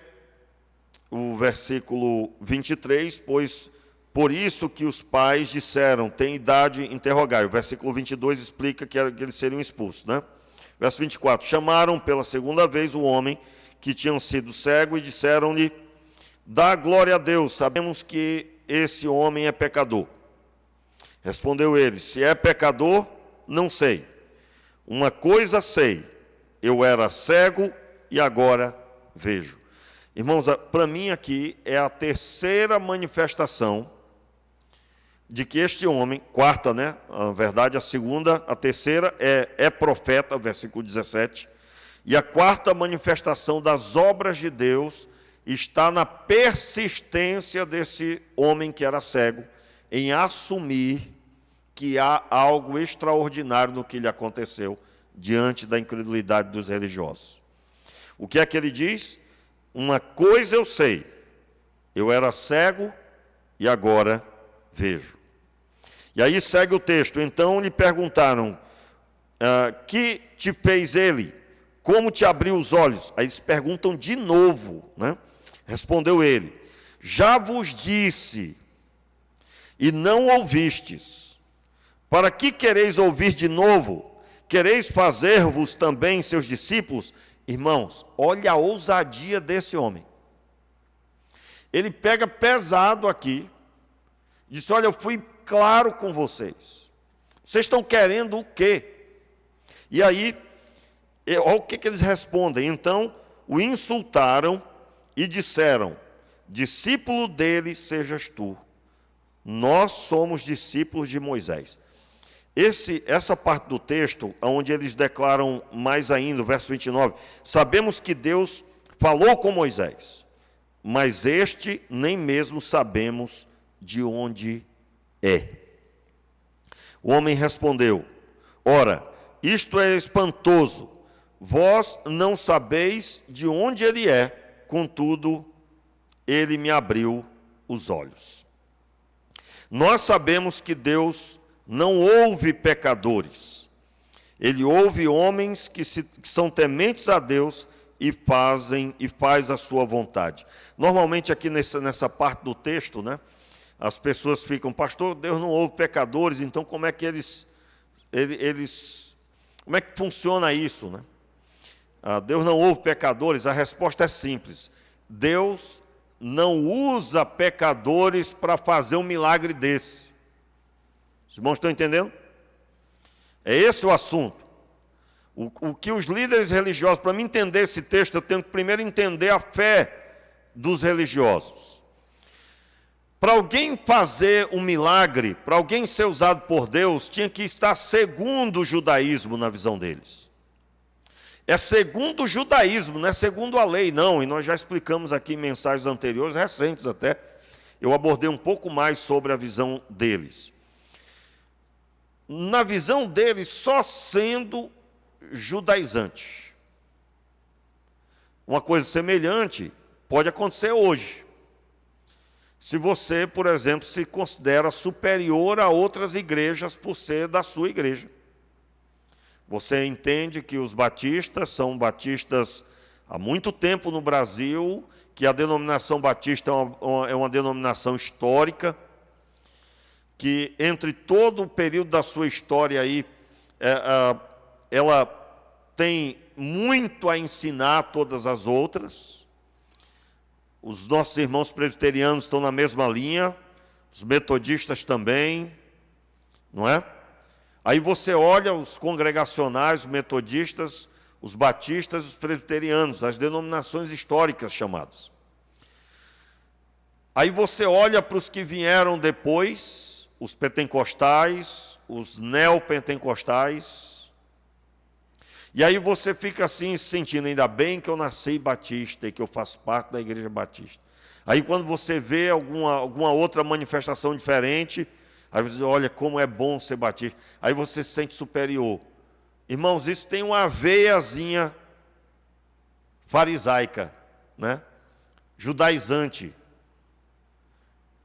o versículo 23, pois Por isso que os pais disseram, tem idade, interrogai. O versículo 22 explica que eles seriam expulsos, né? Verso 24, chamaram pela segunda vez o homem que tinham sido cego e disseram-lhe, dá glória a Deus, sabemos que esse homem é pecador. Respondeu ele, se é pecador, não sei. Uma coisa sei, eu era cego e agora vejo. Irmãos, para mim aqui é a terceira manifestação de que este homem, quarta, né? Na verdade, a segunda, a terceira é profeta, versículo 17. E a quarta manifestação das obras de Deus está na persistência desse homem que era cego em assumir que há algo extraordinário no que lhe aconteceu diante da incredulidade dos religiosos. O que é que ele diz? Uma coisa eu sei, eu era cego e agora vejo. E aí segue o texto, então lhe perguntaram, que te fez ele? Como te abriu os olhos? Aí eles perguntam de novo, né? Respondeu ele, já vos disse, e não ouvistes. Para que quereis ouvir de novo? Quereis fazer-vos também seus discípulos? Irmãos, olha a ousadia desse homem. Ele pega pesado aqui, diz, olha, eu fui claro com vocês. Vocês estão querendo o quê? E aí, olha o que eles respondem. Então, o insultaram e disseram, discípulo dele sejas tu. Nós somos discípulos de Moisés. Essa parte do texto, onde eles declaram mais ainda, o verso 29, sabemos que Deus falou com Moisés, mas este nem mesmo sabemos de onde é. O homem respondeu, ora, isto é espantoso, vós não sabeis de onde ele é, contudo, ele me abriu os olhos. Nós sabemos que Deus não ouve pecadores. Ele ouve homens que são tementes a Deus e faz a sua vontade. Normalmente aqui nessa parte do texto, né, as pessoas ficam, pastor, Deus não ouve pecadores, então como é que como é que funciona isso, né? Deus não ouve pecadores? A resposta é simples. Deus não usa pecadores para fazer um milagre desse. Os irmãos estão entendendo? É esse o assunto. O que os líderes religiosos, para mim entender esse texto, eu tenho que primeiro entender a fé dos religiosos. Para alguém fazer um milagre, para alguém ser usado por Deus, tinha que estar segundo o judaísmo na visão deles. É segundo o judaísmo, não é segundo a lei, não. E nós já explicamos aqui em mensagens anteriores, recentes até, eu abordei um pouco mais sobre a visão deles. Na visão deles, só sendo judaizante. Uma coisa semelhante pode acontecer hoje. Se você, por exemplo, se considera superior a outras igrejas por ser da sua igreja. Você entende que os batistas são batistas há muito tempo no Brasil, que a denominação batista é uma denominação histórica, que entre todo o período da sua história aí, ela tem muito a ensinar a todas as outras. Os nossos irmãos presbiterianos estão na mesma linha, os metodistas também, não é? Aí você olha os congregacionais, os metodistas, os batistas e os presbiterianos, as denominações históricas chamadas. Aí você olha para os que vieram depois, os pentecostais, os neopentecostais, e aí você fica assim se sentindo, ainda bem que eu nasci batista e que eu faço parte da igreja batista. Aí quando você vê alguma outra manifestação diferente, aí você olha como é bom ser batista, aí você se sente superior. Irmãos, isso tem uma veiazinha farisaica, né? Judaizante.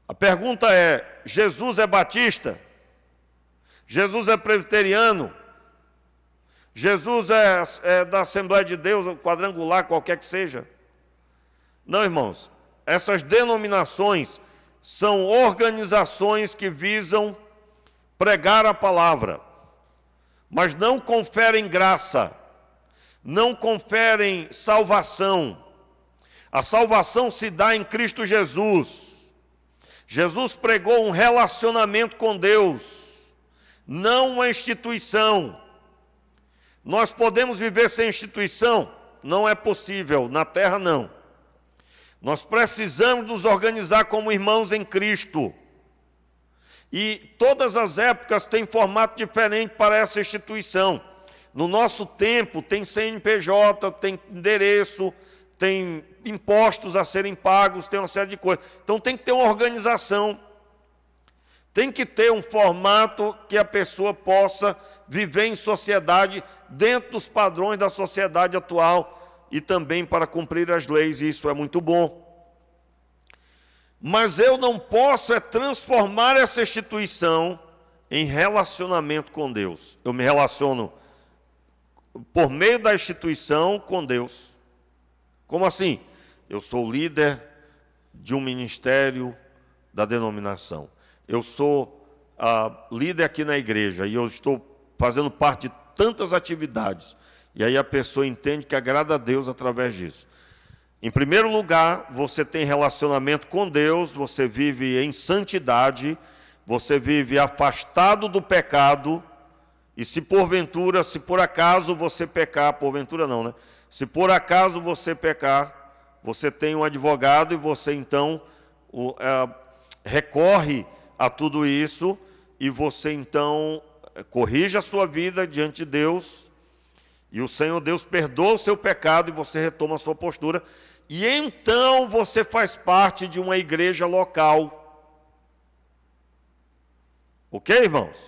A pergunta é, Jesus é batista? Jesus é presbiteriano? Jesus é da Assembleia de Deus, quadrangular, qualquer que seja? Não, irmãos. Essas denominações são organizações que visam pregar a palavra, mas não conferem graça, não conferem salvação. A salvação se dá em Cristo Jesus. Jesus pregou um relacionamento com Deus, não uma instituição. Nós podemos viver sem instituição? Não é possível, na terra não. Nós precisamos nos organizar como irmãos em Cristo. E todas as épocas têm formato diferente para essa instituição. No nosso tempo tem CNPJ, tem endereço, tem impostos a serem pagos, tem uma série de coisas. Então tem que ter uma organização. Tem que ter um formato que a pessoa possa viver em sociedade dentro dos padrões da sociedade atual e também para cumprir as leis, e isso é muito bom. Mas eu não posso transformar essa instituição em relacionamento com Deus. Eu me relaciono por meio da instituição com Deus. Como assim? Eu sou líder de um ministério da denominação. Eu sou líder aqui na igreja e eu estou fazendo parte de tantas atividades. E aí a pessoa entende que agrada a Deus através disso. Em primeiro lugar, você tem relacionamento com Deus, você vive em santidade, você vive afastado do pecado, e se porventura, se por acaso você pecar, porventura não, né? Se por acaso você pecar, você tem um advogado e você então recorre a tudo isso e você então corrige a sua vida diante de Deus e o Senhor Deus perdoa o seu pecado e você retoma a sua postura e então você faz parte de uma igreja local. Ok, irmãos?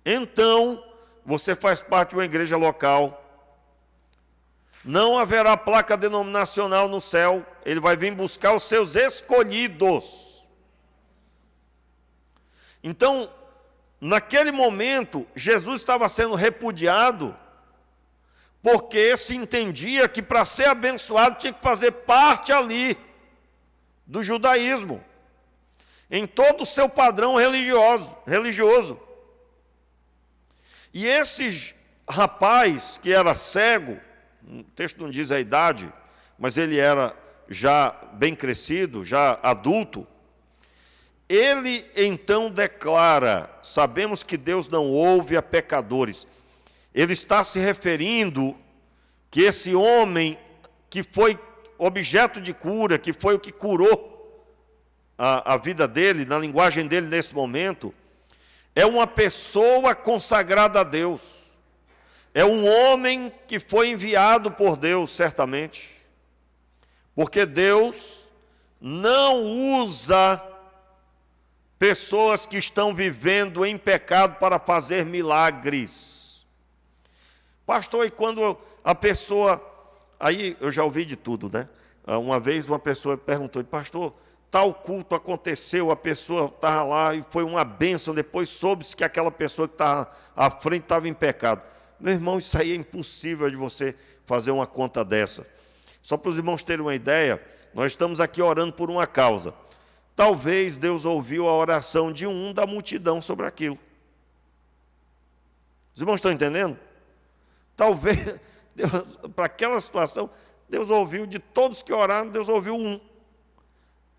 Então você faz parte de uma igreja local. Não haverá placa denominacional no céu, ele vai vir buscar os seus escolhidos. Então, naquele momento, Jesus estava sendo repudiado, porque se entendia que para ser abençoado tinha que fazer parte ali do judaísmo, em todo o seu padrão religioso. E esse rapaz que era cego, o texto não diz a idade, mas ele era já bem crescido, já adulto. Ele então declara, sabemos que Deus não ouve a pecadores. Ele está se referindo que esse homem que foi objeto de cura, que foi o que curou a vida dele, na linguagem dele nesse momento, é uma pessoa consagrada a Deus. É um homem que foi enviado por Deus, certamente. Porque Deus não usa pessoas que estão vivendo em pecado para fazer milagres. Pastor, e quando a pessoa... Aí eu já ouvi de tudo, né? Uma vez uma pessoa perguntou, pastor, tal culto aconteceu, a pessoa estava lá e foi uma bênção, depois soube-se que aquela pessoa que estava à frente estava em pecado. Meu irmão, isso aí é impossível de você fazer uma conta dessa. Só para os irmãos terem uma ideia, nós estamos aqui orando por uma causa. Talvez Deus ouviu a oração de um da multidão sobre aquilo. Os irmãos estão entendendo? Talvez, para aquela situação, Deus ouviu de todos que oraram, Deus ouviu um.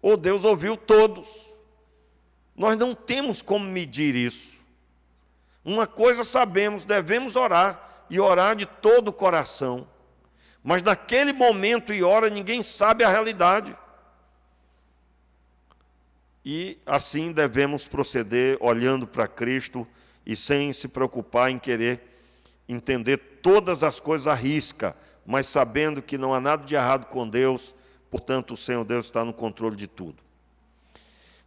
Ou Deus ouviu todos. Nós não temos como medir isso. Uma coisa sabemos, devemos orar, e orar de todo o coração. Mas naquele momento e hora, ninguém sabe a realidade. E assim devemos proceder, olhando para Cristo, e sem se preocupar em querer entender todas as coisas à risca, mas sabendo que não há nada de errado com Deus, portanto o Senhor Deus está no controle de tudo.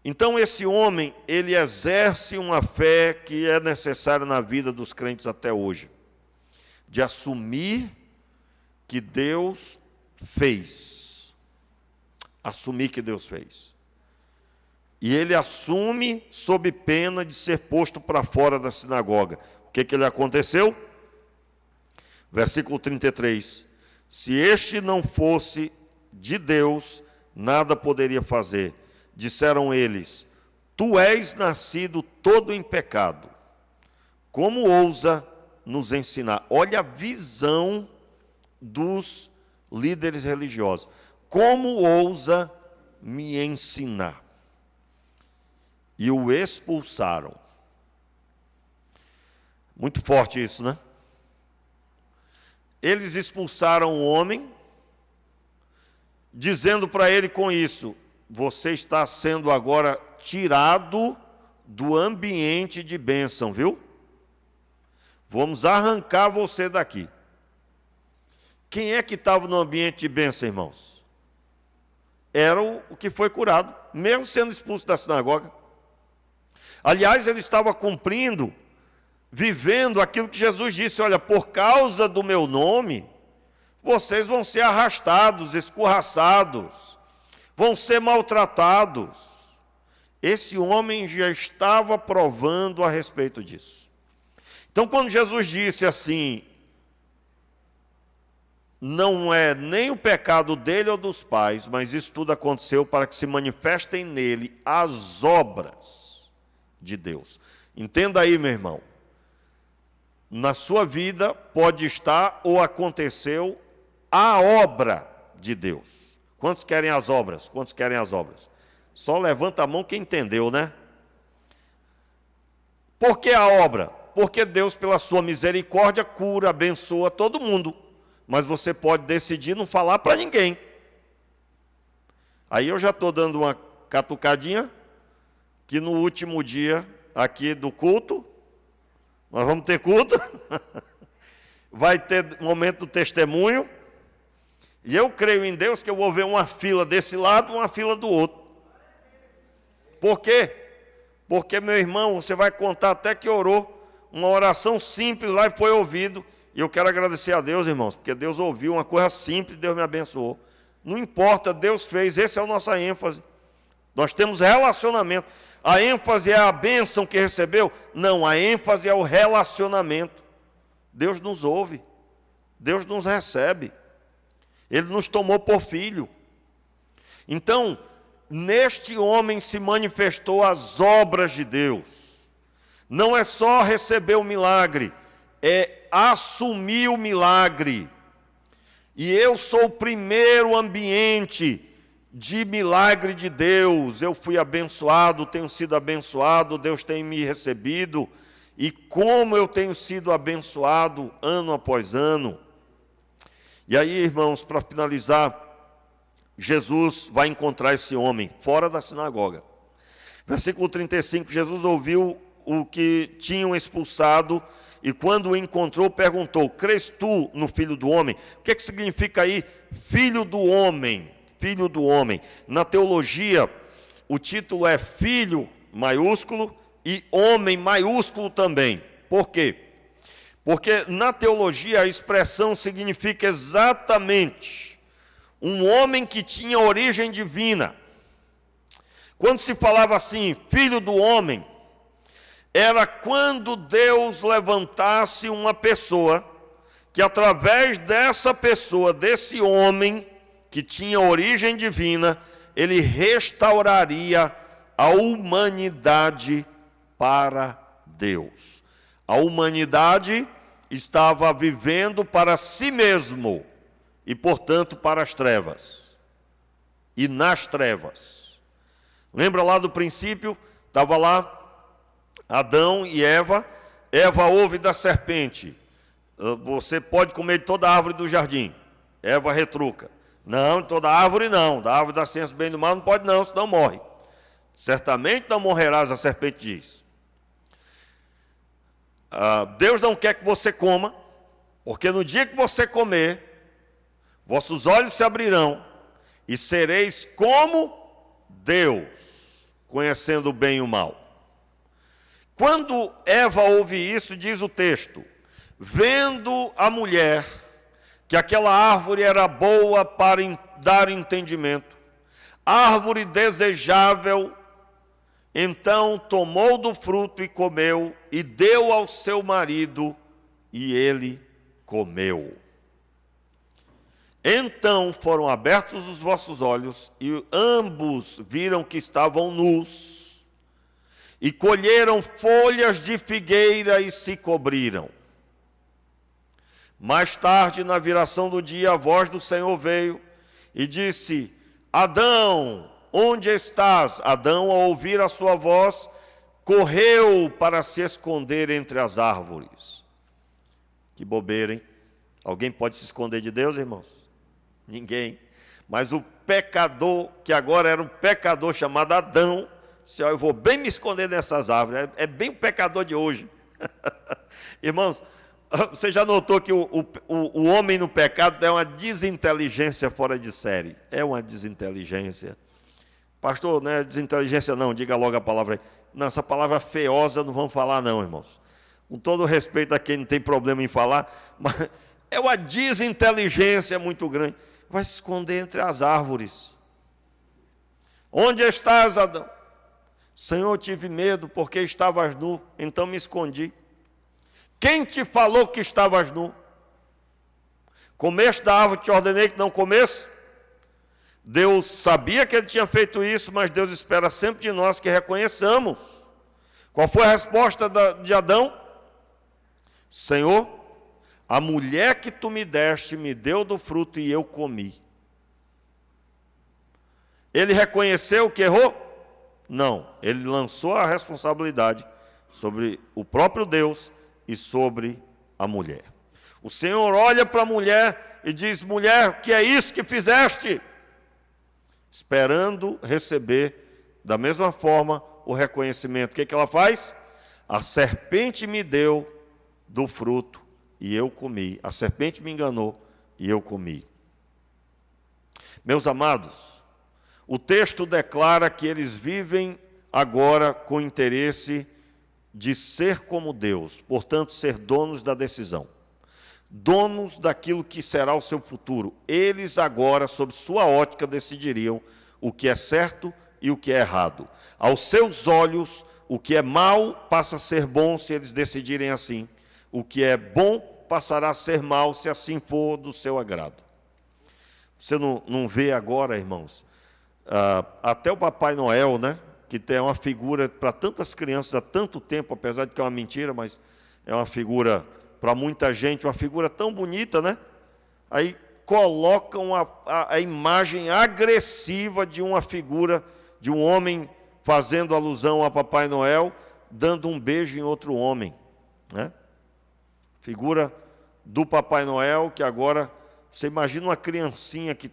Então esse homem, ele exerce uma fé que é necessária na vida dos crentes até hoje, de assumir que Deus fez. Assumir que Deus fez. E ele assume sob pena de ser posto para fora da sinagoga. O que lhe aconteceu? Versículo 33. Se este não fosse de Deus, nada poderia fazer. disseram eles: tu és nascido todo em pecado. Como ousa nos ensinar? Olha a visão dos líderes religiosos. Como ousa me ensinar? E o expulsaram. Muito forte isso, né? Eles expulsaram o homem, dizendo para ele com isso: você está sendo agora tirado do ambiente de bênção, viu? Vamos arrancar você daqui. Quem é que estava no ambiente de bênção, irmãos? Era o que foi curado, mesmo sendo expulso da sinagoga. Aliás, ele estava cumprindo, vivendo aquilo que Jesus disse: olha, por causa do meu nome, vocês vão ser arrastados, escorraçados, vão ser maltratados. Esse homem já estava provando a respeito disso. Então, quando Jesus disse assim: não é nem o pecado dele ou dos pais, mas isso tudo aconteceu para que se manifestem nele as obras de Deus. Entenda aí, meu irmão. Na sua vida pode estar ou aconteceu a obra de Deus. Quantos querem as obras? Quantos querem as obras? Só levanta a mão quem entendeu, né? Por que a obra? Porque Deus, pela sua misericórdia, cura, abençoa todo mundo. Mas você pode decidir não falar para ninguém. Aí eu já estou dando uma catucadinha, que no último dia aqui do culto, nós vamos ter culto, vai ter momento do testemunho, e eu creio em Deus que eu vou ver uma fila desse lado e uma fila do outro. Por quê? Porque, meu irmão, você vai contar até que orou, uma oração simples lá e foi ouvido. E eu quero agradecer a Deus, irmãos, porque Deus ouviu uma coisa simples e Deus me abençoou. Não importa, Deus fez, essa é a nossa ênfase. Nós temos relacionamento. A ênfase é a bênção que recebeu? Não, a ênfase é o relacionamento. Deus nos ouve, Deus nos recebe. Ele nos tomou por filho. Então, neste homem se manifestou as obras de Deus. Não é só receber o milagre, é assumir o milagre. E eu sou o primeiro ambiente de milagre de Deus. Eu fui abençoado, tenho sido abençoado, Deus tem me recebido. E como eu tenho sido abençoado ano após ano. E aí, irmãos, para finalizar, Jesus vai encontrar esse homem fora da sinagoga. Versículo 35, Jesus ouviu o que tinham expulsado e quando o encontrou perguntou: crês tu no Filho do Homem? O que significa aí Filho do Homem? Filho do Homem. Na teologia, o título é Filho maiúsculo e Homem maiúsculo também. Por quê? Porque na teologia a expressão significa exatamente um homem que tinha origem divina. Quando se falava assim, Filho do Homem, era quando Deus levantasse uma pessoa, que através dessa pessoa, desse homem que tinha origem divina, ele restauraria a humanidade para Deus. A humanidade estava vivendo para si mesmo e, portanto, para as trevas. E nas trevas. Lembra lá do princípio? Estava lá Adão e Eva. Eva ouve da serpente: você pode comer de toda árvore do jardim. Eva retruca: não, de toda árvore não, da árvore da ciência do bem e do mal não pode não, senão morre. Certamente não morrerás, a serpente diz. Deus não quer que você coma, porque no dia que você comer, vossos olhos se abrirão e sereis como Deus, conhecendo o bem e o mal. Quando Eva ouve isso, diz o texto: vendo a mulher que aquela árvore era boa para dar entendimento, árvore desejável, então tomou do fruto e comeu, e deu ao seu marido, e ele comeu. Então foram abertos os vossos olhos, e ambos viram que estavam nus, e colheram folhas de figueira e se cobriram. Mais tarde, na viração do dia, a voz do Senhor veio e disse: Adão, onde estás? Adão, ao ouvir a sua voz, correu para se esconder entre as árvores. Que bobeira, hein? Alguém pode se esconder de Deus, irmãos? Ninguém. Mas o pecador, que agora era um pecador chamado Adão, disse: eu vou bem me esconder nessas árvores. É bem o pecador de hoje. Irmãos, você já notou que o homem no pecado é uma desinteligência fora de série? É uma desinteligência. Pastor, não é desinteligência não, diga logo a palavra aí. Não, essa palavra feiosa não vamos falar não, irmãos. Com todo respeito a quem não tem problema em falar, mas é uma desinteligência muito grande. Vai se esconder entre as árvores. Onde estás, Adão? Senhor, tive medo porque estavas nu, então me escondi. Quem te falou que estavas nu? Comeste da árvore que te ordenei que não comesse? Deus sabia que ele tinha feito isso, mas Deus espera sempre de nós que reconheçamos. Qual foi a resposta de Adão? Senhor, a mulher que tu me deste me deu do fruto e eu comi. Ele reconheceu que errou? Não, ele lançou a responsabilidade sobre o próprio Deus e sobre a mulher. O Senhor olha para a mulher e diz: mulher, o que é isso que fizeste? Esperando receber da mesma forma o reconhecimento. O que ela faz? A serpente me deu do fruto e eu comi. A serpente me enganou e eu comi. Meus amados, o texto declara que eles vivem agora com interesse de ser como Deus, portanto, ser donos da decisão, donos daquilo que será o seu futuro. Eles agora, sob sua ótica, decidiriam o que é certo e o que é errado. Aos seus olhos, o que é mal passa a ser bom se eles decidirem assim. O que é bom passará a ser mal se assim for do seu agrado. Você não vê agora, irmãos, até o Papai Noel, né? Que tem uma figura para tantas crianças há tanto tempo, apesar de que é uma mentira, mas é uma figura para muita gente, uma figura tão bonita, né? Aí colocam a imagem agressiva de uma figura, de um homem fazendo alusão a Papai Noel, dando um beijo em outro homem, né? Figura do Papai Noel, que agora, você imagina uma criancinha que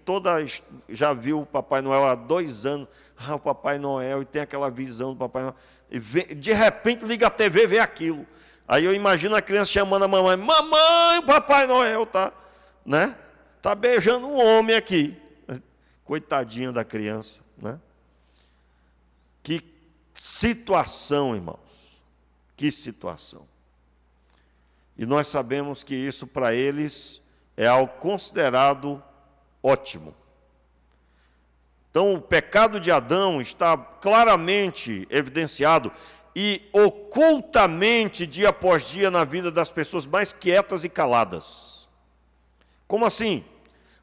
já viu o Papai Noel há 2 anos, o Papai Noel, e tem aquela visão do Papai Noel, e de repente liga a TV e vê aquilo. Aí eu imagino a criança chamando a mamãe: mamãe, o Papai Noel tá, né? Tá beijando um homem aqui. Coitadinha da criança, né? Que situação, irmãos. Que situação. E nós sabemos que isso para eles é algo considerado ótimo. Então, o pecado de Adão está claramente evidenciado e ocultamente, dia após dia, na vida das pessoas mais quietas e caladas. Como assim?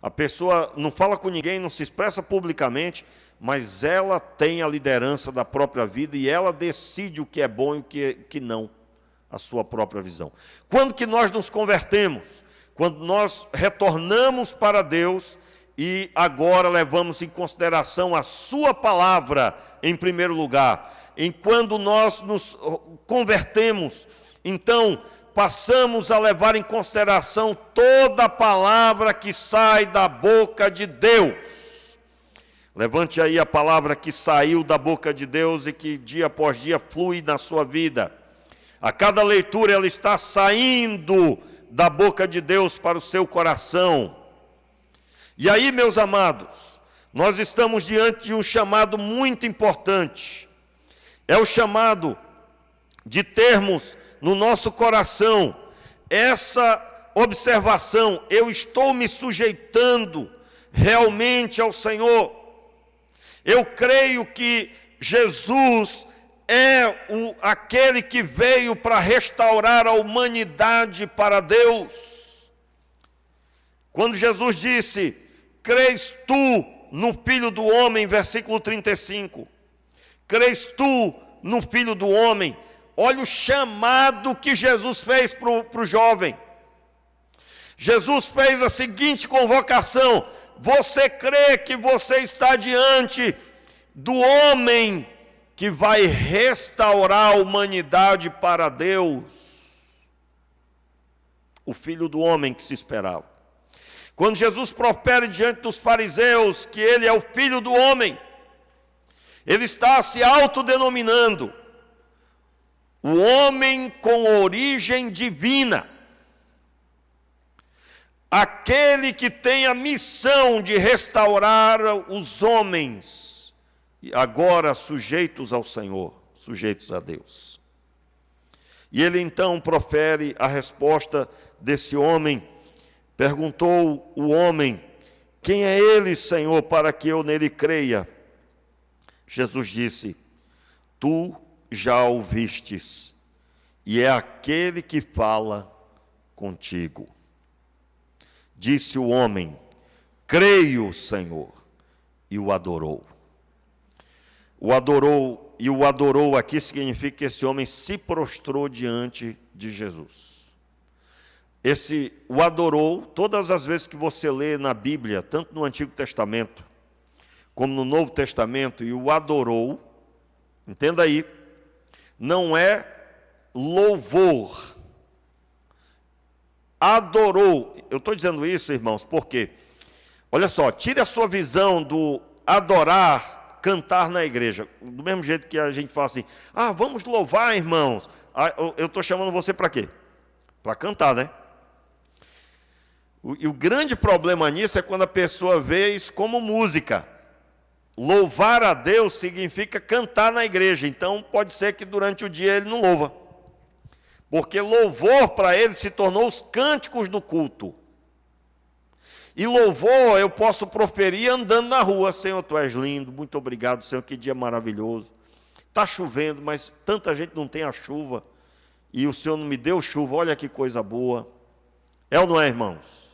A pessoa não fala com ninguém, não se expressa publicamente, mas ela tem a liderança da própria vida e ela decide o que é bom e o que não, a sua própria visão. Quando que nós nos convertemos? Quando nós retornamos para Deus e agora levamos em consideração a sua palavra em primeiro lugar. E quando nós nos convertemos, então passamos a levar em consideração toda a palavra que sai da boca de Deus. Levante aí a palavra que saiu da boca de Deus e que dia após dia flui na sua vida. A cada leitura ela está saindo da boca de Deus para o seu coração. E aí, meus amados, nós estamos diante de um chamado muito importante. É o chamado de termos no nosso coração essa observação: eu estou me sujeitando realmente ao Senhor. Eu creio que Jesus é aquele que veio para restaurar a humanidade para Deus. Quando Jesus disse: crês tu no Filho do Homem, versículo 35. Crês tu no Filho do Homem? Olha o chamado que Jesus fez para o jovem. Jesus fez a seguinte convocação: você crê que você está diante do homem que vai restaurar a humanidade para Deus? O Filho do Homem que se esperava. Quando Jesus profere diante dos fariseus que ele é o Filho do Homem, ele está se autodenominando o homem com origem divina, aquele que tem a missão de restaurar os homens, agora sujeitos ao Senhor, sujeitos a Deus. E ele então profere a resposta desse homem. Perguntou o homem: quem é ele, Senhor, para que eu nele creia? Jesus disse: tu já o vistes, e é aquele que fala contigo. Disse o homem: creio, Senhor, e o adorou. O adorou aqui significa que esse homem se prostrou diante de Jesus. O adorou, todas as vezes que você lê na Bíblia, tanto no Antigo Testamento como no Novo Testamento, e o adorou, entenda aí, não é louvor. Adorou. Eu estou dizendo isso, irmãos, porque, olha só, tire a sua visão do adorar, cantar na igreja. Do mesmo jeito que a gente fala assim: vamos louvar, irmãos. Eu estou chamando você para quê? Para cantar, né? E o grande problema nisso é quando a pessoa vê isso como música. Louvar a Deus significa cantar na igreja. Então pode ser que durante o dia ele não louva, porque louvor para ele se tornou os cânticos do culto. E louvor eu posso proferir andando na rua: Senhor, tu és lindo, muito obrigado, Senhor, que dia maravilhoso. Está chovendo, mas tanta gente não tem a chuva, e o Senhor não me deu chuva, olha que coisa boa. É ou não é, irmãos?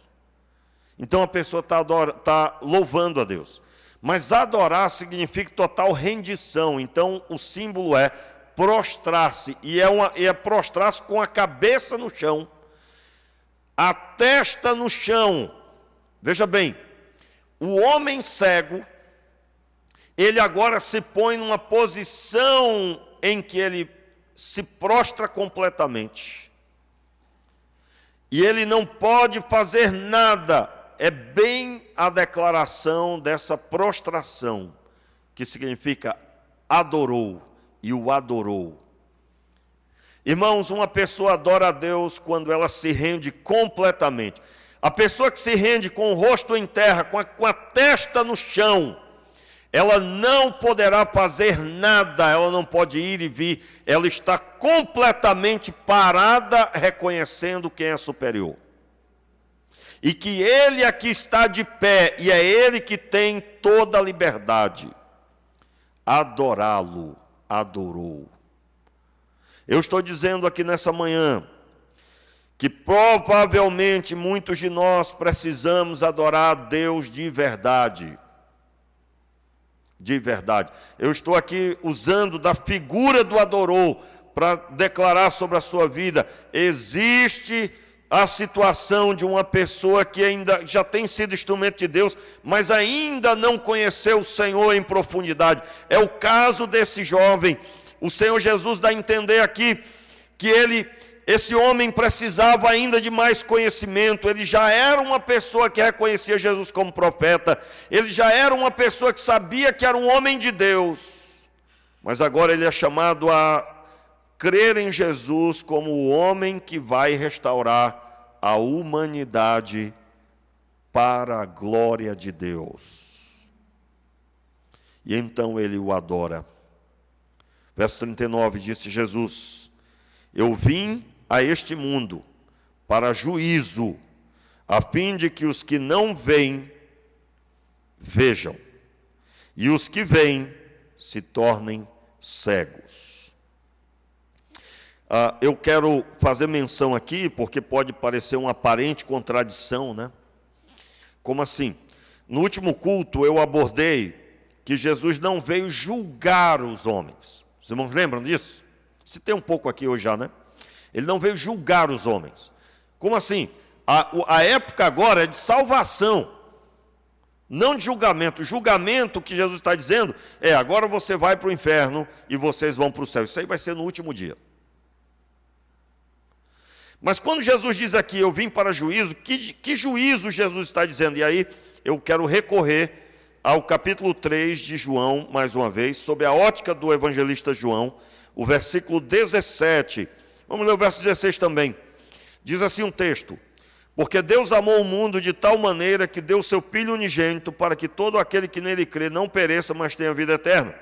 Então a pessoa está louvando a Deus. Mas adorar significa total rendição. Então o símbolo é prostrar-se, e é prostrar-se com a cabeça no chão, a testa no chão. Veja bem, o homem cego, ele agora se põe numa posição em que ele se prostra completamente. E ele não pode fazer nada. É bem a declaração dessa prostração, que significa adorou, e o adorou. Irmãos, uma pessoa adora a Deus quando ela se rende completamente. A pessoa que se rende com o rosto em terra, com a testa no chão, ela não poderá fazer nada, ela não pode ir e vir, ela está completamente parada, reconhecendo quem é superior. E que ele aqui está de pé, e é ele que tem toda a liberdade. Adorá-lo, adorou. Eu estou dizendo aqui nessa manhã que provavelmente muitos de nós precisamos adorar a Deus de verdade. De verdade. Eu estou aqui usando da figura do adorou para declarar sobre a sua vida. Existe a situação de uma pessoa que ainda já tem sido instrumento de Deus, mas ainda não conheceu o Senhor em profundidade. É o caso desse jovem. O Senhor Jesus dá a entender aqui que esse homem precisava ainda de mais conhecimento. Ele já era uma pessoa que reconhecia Jesus como profeta, ele já era uma pessoa que sabia que era um homem de Deus, mas agora ele é chamado a crer em Jesus como o homem que vai restaurar a humanidade para a glória de Deus. E então ele o adora. Verso 39, disse Jesus: eu vim a este mundo para juízo, a fim de que os que não veem, vejam, e os que veem se tornem cegos. Eu quero fazer menção aqui, porque pode parecer uma aparente contradição, né? Como assim? No último culto eu abordei que Jesus não veio julgar os homens. Os irmãos lembram disso? Citei um pouco aqui hoje já, né? Ele não veio julgar os homens. Como assim? A época agora é de salvação, não de julgamento. O julgamento que Jesus está dizendo é: agora você vai para o inferno e vocês vão para o céu. Isso aí vai ser no último dia. Mas quando Jesus diz aqui, eu vim para juízo, que juízo Jesus está dizendo? E aí eu quero recorrer ao capítulo 3 de João, mais uma vez, sob a ótica do evangelista João, o versículo 17. Vamos ler o verso 16 também. Diz assim um texto: porque Deus amou o mundo de tal maneira que deu o seu Filho unigênito para que todo aquele que nele crê não pereça, mas tenha vida eterna.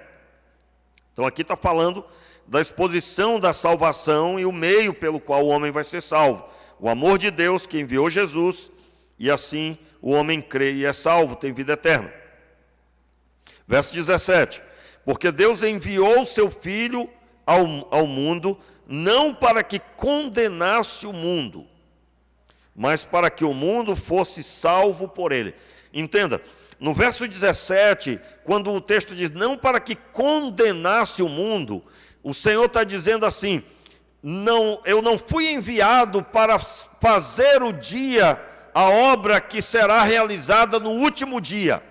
Então aqui está falando da exposição da salvação e o meio pelo qual o homem vai ser salvo. O amor de Deus que enviou Jesus, e assim o homem crê e é salvo, tem vida eterna. Verso 17: porque Deus enviou o seu Filho ao mundo, não para que condenasse o mundo, mas para que o mundo fosse salvo por ele. Entenda, no verso 17, quando o texto diz, não para que condenasse o mundo, o Senhor está dizendo assim, eu não fui enviado para fazer o dia, a obra que será realizada no último dia.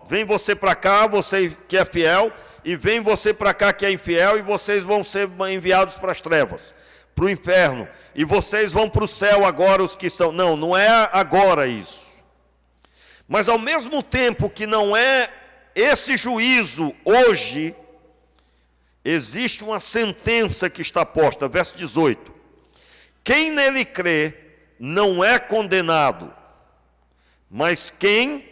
Vem você para cá, você que é fiel, e vem você para cá que é infiel, e vocês vão ser enviados para as trevas, para o inferno, e vocês vão para o céu agora os que estão... Não é agora isso. Mas ao mesmo tempo que não é esse juízo hoje, existe uma sentença que está posta, verso 18. Quem nele crê não é condenado, mas quem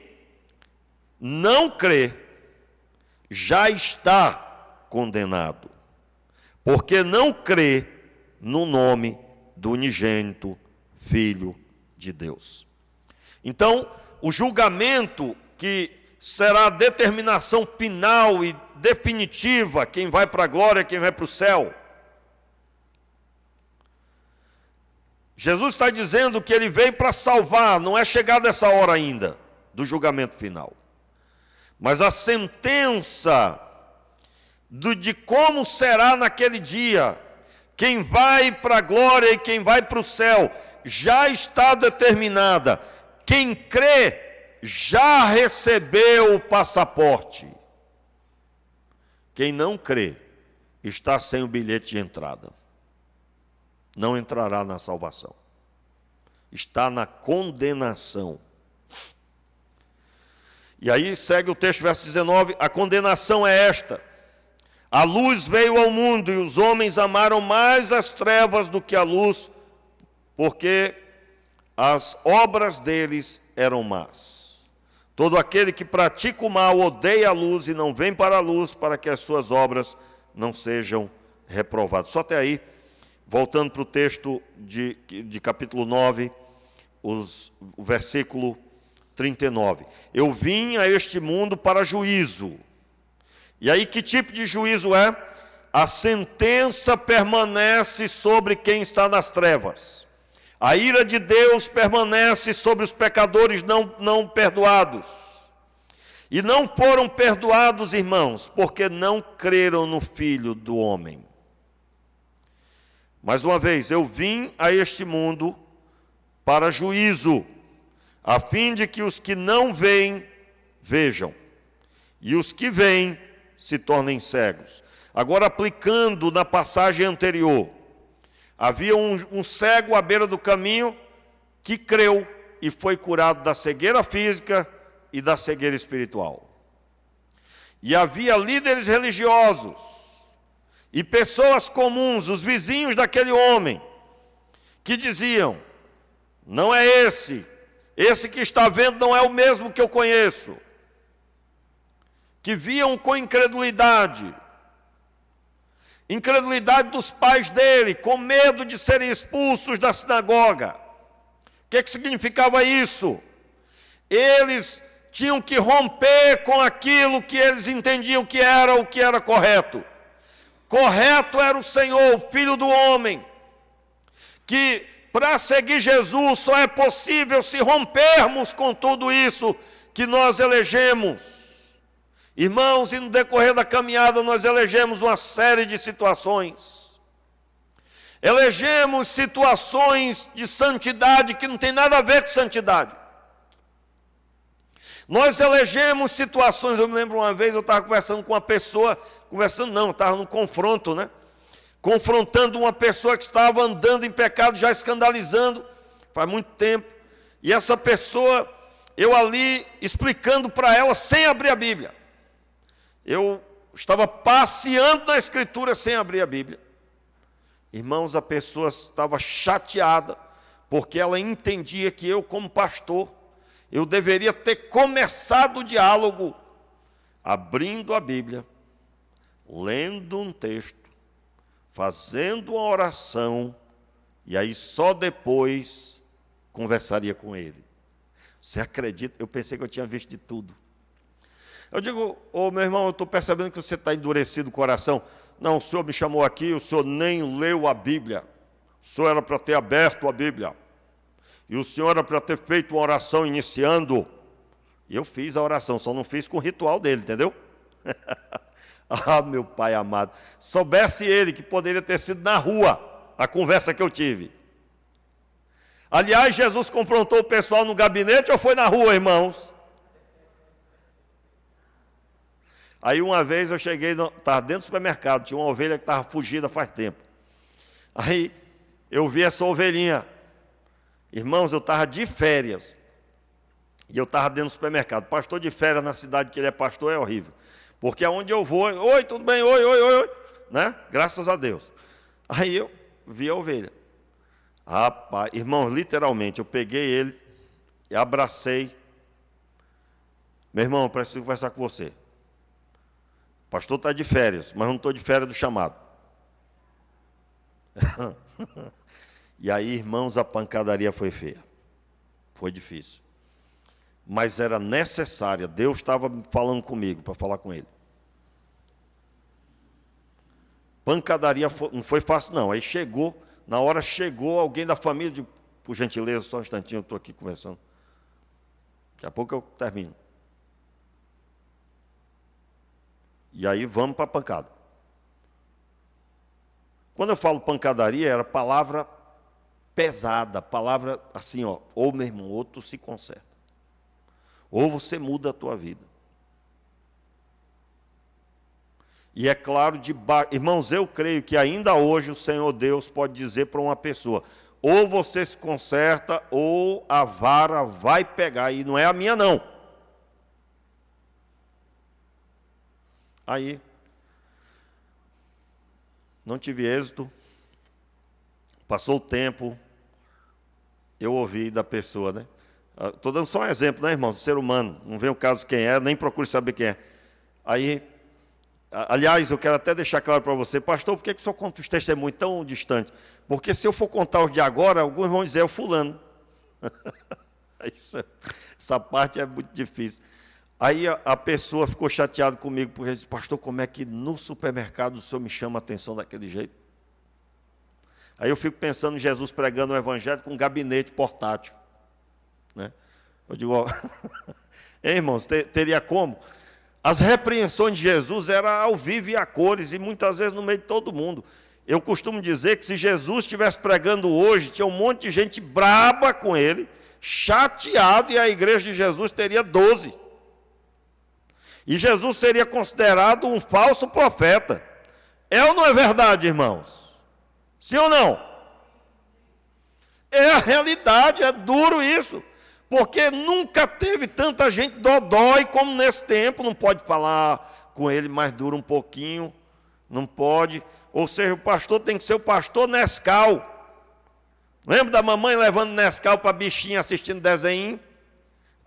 não crê já está condenado, porque não crê no nome do unigênito Filho de Deus. Então, o julgamento que será a determinação final e definitiva, quem vai para a glória, quem vai para o céu. Jesus está dizendo que ele veio para salvar, não é chegada essa hora ainda do julgamento final. Mas a sentença de como será naquele dia, quem vai para a glória e quem vai para o céu, já está determinada. Quem crê já recebeu o passaporte. Quem não crê está sem o bilhete de entrada. Não entrará na salvação. Está na condenação. E aí segue o texto, verso 19, a condenação é esta: a luz veio ao mundo e os homens amaram mais as trevas do que a luz, porque as obras deles eram más. Todo aquele que pratica o mal odeia a luz e não vem para a luz, para que as suas obras não sejam reprovadas. Só até aí, voltando para o texto de capítulo 9, o versículo 39. Eu vim a este mundo para juízo. E aí que tipo de juízo é? A sentença permanece sobre quem está nas trevas. A ira de Deus permanece sobre os pecadores não perdoados. E não foram perdoados, irmãos, porque não creram no Filho do Homem. Mais uma vez, eu vim a este mundo para juízo, a fim de que os que não veem, vejam, e os que veem se tornem cegos. Agora, aplicando na passagem anterior, havia um cego à beira do caminho que creu e foi curado da cegueira física e da cegueira espiritual. E havia líderes religiosos e pessoas comuns, os vizinhos daquele homem, que diziam, não é esse que está vendo não é o mesmo que eu conheço. Que viam com incredulidade dos pais dele, com medo de serem expulsos da sinagoga. O que significava isso? Eles tinham que romper com aquilo que eles entendiam que era o que era correto. Correto era o Senhor, o Filho do Homem, que para seguir Jesus só é possível se rompermos com tudo isso que nós elegemos. Irmãos, e no decorrer da caminhada nós elegemos uma série de situações. Elegemos situações de santidade que não tem nada a ver com santidade. Nós elegemos situações, eu me lembro uma vez, eu estava conversando com uma pessoa, estava num confronto, né? Confrontando uma pessoa que estava andando em pecado, já escandalizando, faz muito tempo. E essa pessoa, eu ali explicando para ela sem abrir a Bíblia. Eu estava passeando na Escritura sem abrir a Bíblia. Irmãos, a pessoa estava chateada, porque ela entendia que eu, como pastor, eu deveria ter começado o diálogo abrindo a Bíblia, lendo um texto, fazendo uma oração, e aí só depois conversaria com ele. Você acredita? Eu pensei que eu tinha visto de tudo. Eu digo, meu irmão, eu estou percebendo que você está endurecido o coração. Não, o senhor me chamou aqui, o senhor nem leu a Bíblia. O senhor era para ter aberto a Bíblia. E o senhor era para ter feito uma oração iniciando. E eu fiz a oração, só não fiz com o ritual dele, entendeu? Ah, meu pai amado. Soubesse ele que poderia ter sido na rua a conversa que eu tive. Aliás, Jesus confrontou o pessoal no gabinete ou foi na rua, irmãos? Aí uma vez eu cheguei, estava dentro do supermercado, tinha uma ovelha que estava fugida faz tempo. Aí eu vi essa ovelhinha. Irmãos, eu estava de férias. E eu estava dentro do supermercado. Pastor de férias na cidade que ele é pastor é horrível. Porque aonde eu vou, oi, tudo bem, oi, né? Graças a Deus. Aí eu vi a ovelha. Rapaz, irmãos, literalmente, eu peguei ele e abracei. Meu irmão, eu preciso conversar com você. O pastor está de férias, mas não estou de férias do chamado. E aí, irmãos, a pancadaria foi feia. Foi difícil. Mas era necessária. Deus estava falando comigo para falar com ele. Pancadaria não foi fácil, não. Aí chegou, na hora chegou alguém da família, por gentileza, só um instantinho, eu estou aqui conversando. Daqui a pouco eu termino. E aí vamos para a pancada. Quando eu falo pancadaria, era palavra pesada, palavra assim, ó, ou meu irmão, ou tu se conserta. Ou você muda a tua vida. E é claro, irmãos, eu creio que ainda hoje o Senhor Deus pode dizer para uma pessoa, ou você se conserta, ou a vara vai pegar, e não é a minha não. Aí, não tive êxito, passou o tempo, eu ouvi da pessoa, né? Estou dando só um exemplo, né, irmãos? Ser humano, não vem o caso quem é, nem procure saber quem é. Aí, aliás, eu quero até deixar claro para você, pastor, por que o senhor conta os testemunhos tão distantes? Porque se eu for contar os de agora, alguns vão dizer, é o fulano. Essa parte é muito difícil. Aí a pessoa ficou chateada comigo, porque disse, pastor, como é que no supermercado o senhor me chama a atenção daquele jeito? Aí eu fico pensando em Jesus pregando o evangelho com um gabinete portátil. Né? Eu digo, ó, hein, irmãos, teria como? As repreensões de Jesus eram ao vivo e a cores, e muitas vezes no meio de todo mundo. Eu costumo dizer que se Jesus estivesse pregando hoje, tinha um monte de gente braba com ele, chateado, e a igreja de Jesus teria 12. E Jesus seria considerado um falso profeta. É ou não é verdade, irmãos? Sim ou não? É a realidade, é duro isso. Porque nunca teve tanta gente dodói como nesse tempo. Não pode falar com ele mais duro um pouquinho. Não pode. Ou seja, o pastor tem que ser o pastor Nescau. Lembra da mamãe levando Nescau para a bichinha assistindo desenho?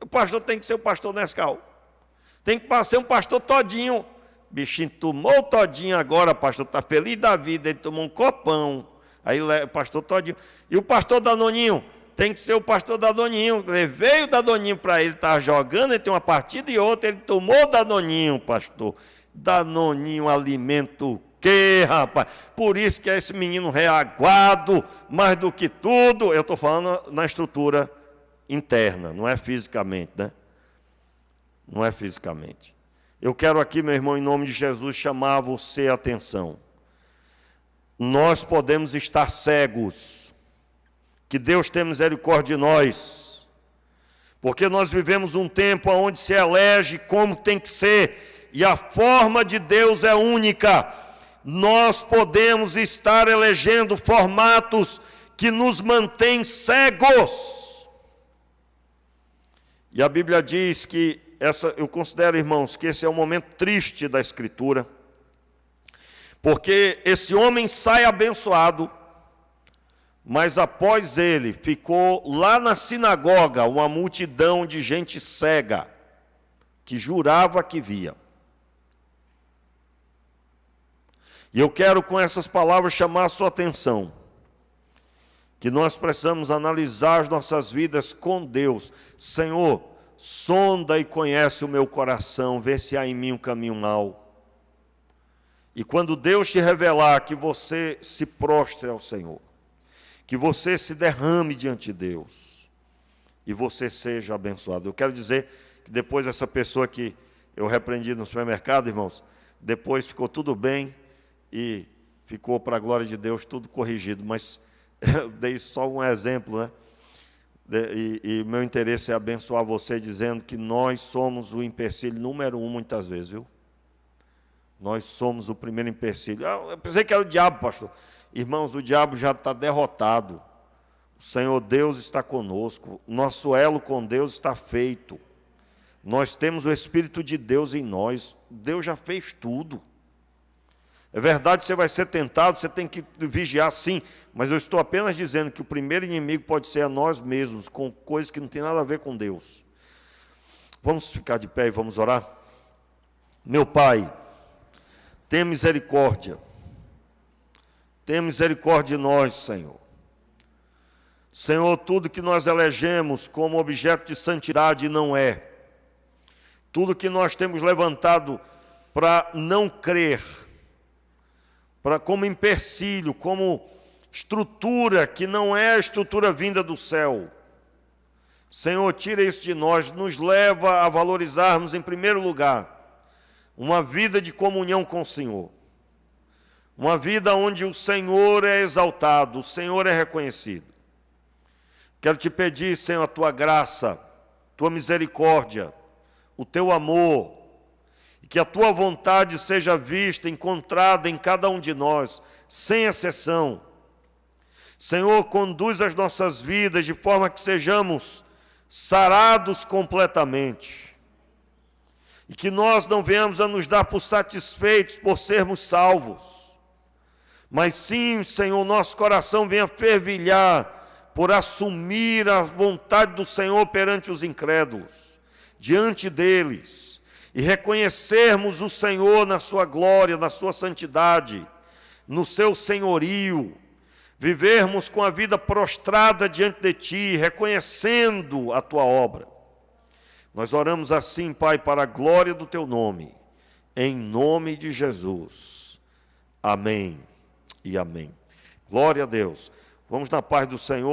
O pastor tem que ser o pastor Nescau. Tem que ser um pastor todinho. Bichinho tomou todinho agora, pastor está feliz da vida, ele tomou um copão. Aí o pastor todinho. E o pastor Danoninho? Tem que ser o pastor Danoninho. Levei o Danoninho para ele, estava jogando, ele tem uma partida e outra, ele tomou o Danoninho, pastor. Danoninho, alimento quê, rapaz? Por isso que é esse menino reaguado, mais do que tudo. Eu estou falando na estrutura interna, não é fisicamente, né? Não é fisicamente. Eu quero aqui, meu irmão, em nome de Jesus, chamar você a atenção. Nós podemos estar cegos, que Deus tenha misericórdia de nós, porque nós vivemos um tempo onde se elege como tem que ser, e a forma de Deus é única. Nós podemos estar elegendo formatos que nos mantêm cegos. E a Bíblia diz que, eu considero, irmãos, que esse é um momento triste da Escritura, porque esse homem sai abençoado, mas após ele ficou lá na sinagoga uma multidão de gente cega, que jurava que via. E eu quero com essas palavras chamar a sua atenção, que nós precisamos analisar as nossas vidas com Deus. Senhor, sonda e conhece o meu coração, vê se há em mim um caminho mau. E quando Deus te revelar, que você se prostre ao Senhor, que você se derrame diante de Deus, e você seja abençoado. Eu quero dizer que depois essa pessoa que eu repreendi no supermercado, irmãos, depois ficou tudo bem, e ficou para a glória de Deus tudo corrigido, mas eu dei só um exemplo, né? E meu interesse é abençoar você dizendo que nós somos o empecilho número 1 muitas vezes, viu? Nós somos o primeiro empecilho. Eu pensei que era o diabo, pastor. Irmãos, o diabo já está derrotado. O Senhor Deus está conosco. Nosso elo com Deus está feito. Nós temos o Espírito de Deus em nós. Deus já fez tudo. É verdade que você vai ser tentado, você tem que vigiar sim, mas eu estou apenas dizendo que o primeiro inimigo pode ser a nós mesmos, com coisas que não tem nada a ver com Deus. Vamos ficar de pé e vamos orar? Meu Pai, tenha misericórdia de nós, Senhor. Senhor, tudo que nós elegemos como objeto de santidade não é. Tudo que nós temos levantado para não crer, como empecilho, como estrutura que não é a estrutura vinda do céu. Senhor, tira isso de nós, nos leva a valorizarmos em primeiro lugar uma vida de comunhão com o Senhor. Uma vida onde o Senhor é exaltado, o Senhor é reconhecido. Quero te pedir, Senhor, a tua graça, tua misericórdia, o teu amor, que a tua vontade seja vista, encontrada em cada um de nós, sem exceção. Senhor, conduz as nossas vidas de forma que sejamos sarados completamente. E que nós não venhamos a nos dar por satisfeitos por sermos salvos. Mas sim, Senhor, nosso coração venha fervilhar por assumir a vontade do Senhor perante os incrédulos, diante deles. E reconhecermos o Senhor na sua glória, na sua santidade, no seu senhorio, vivermos com a vida prostrada diante de Ti, reconhecendo a Tua obra. Nós oramos assim, Pai, para a glória do Teu nome, em nome de Jesus. Amém e amém. Glória a Deus. Vamos na paz do Senhor.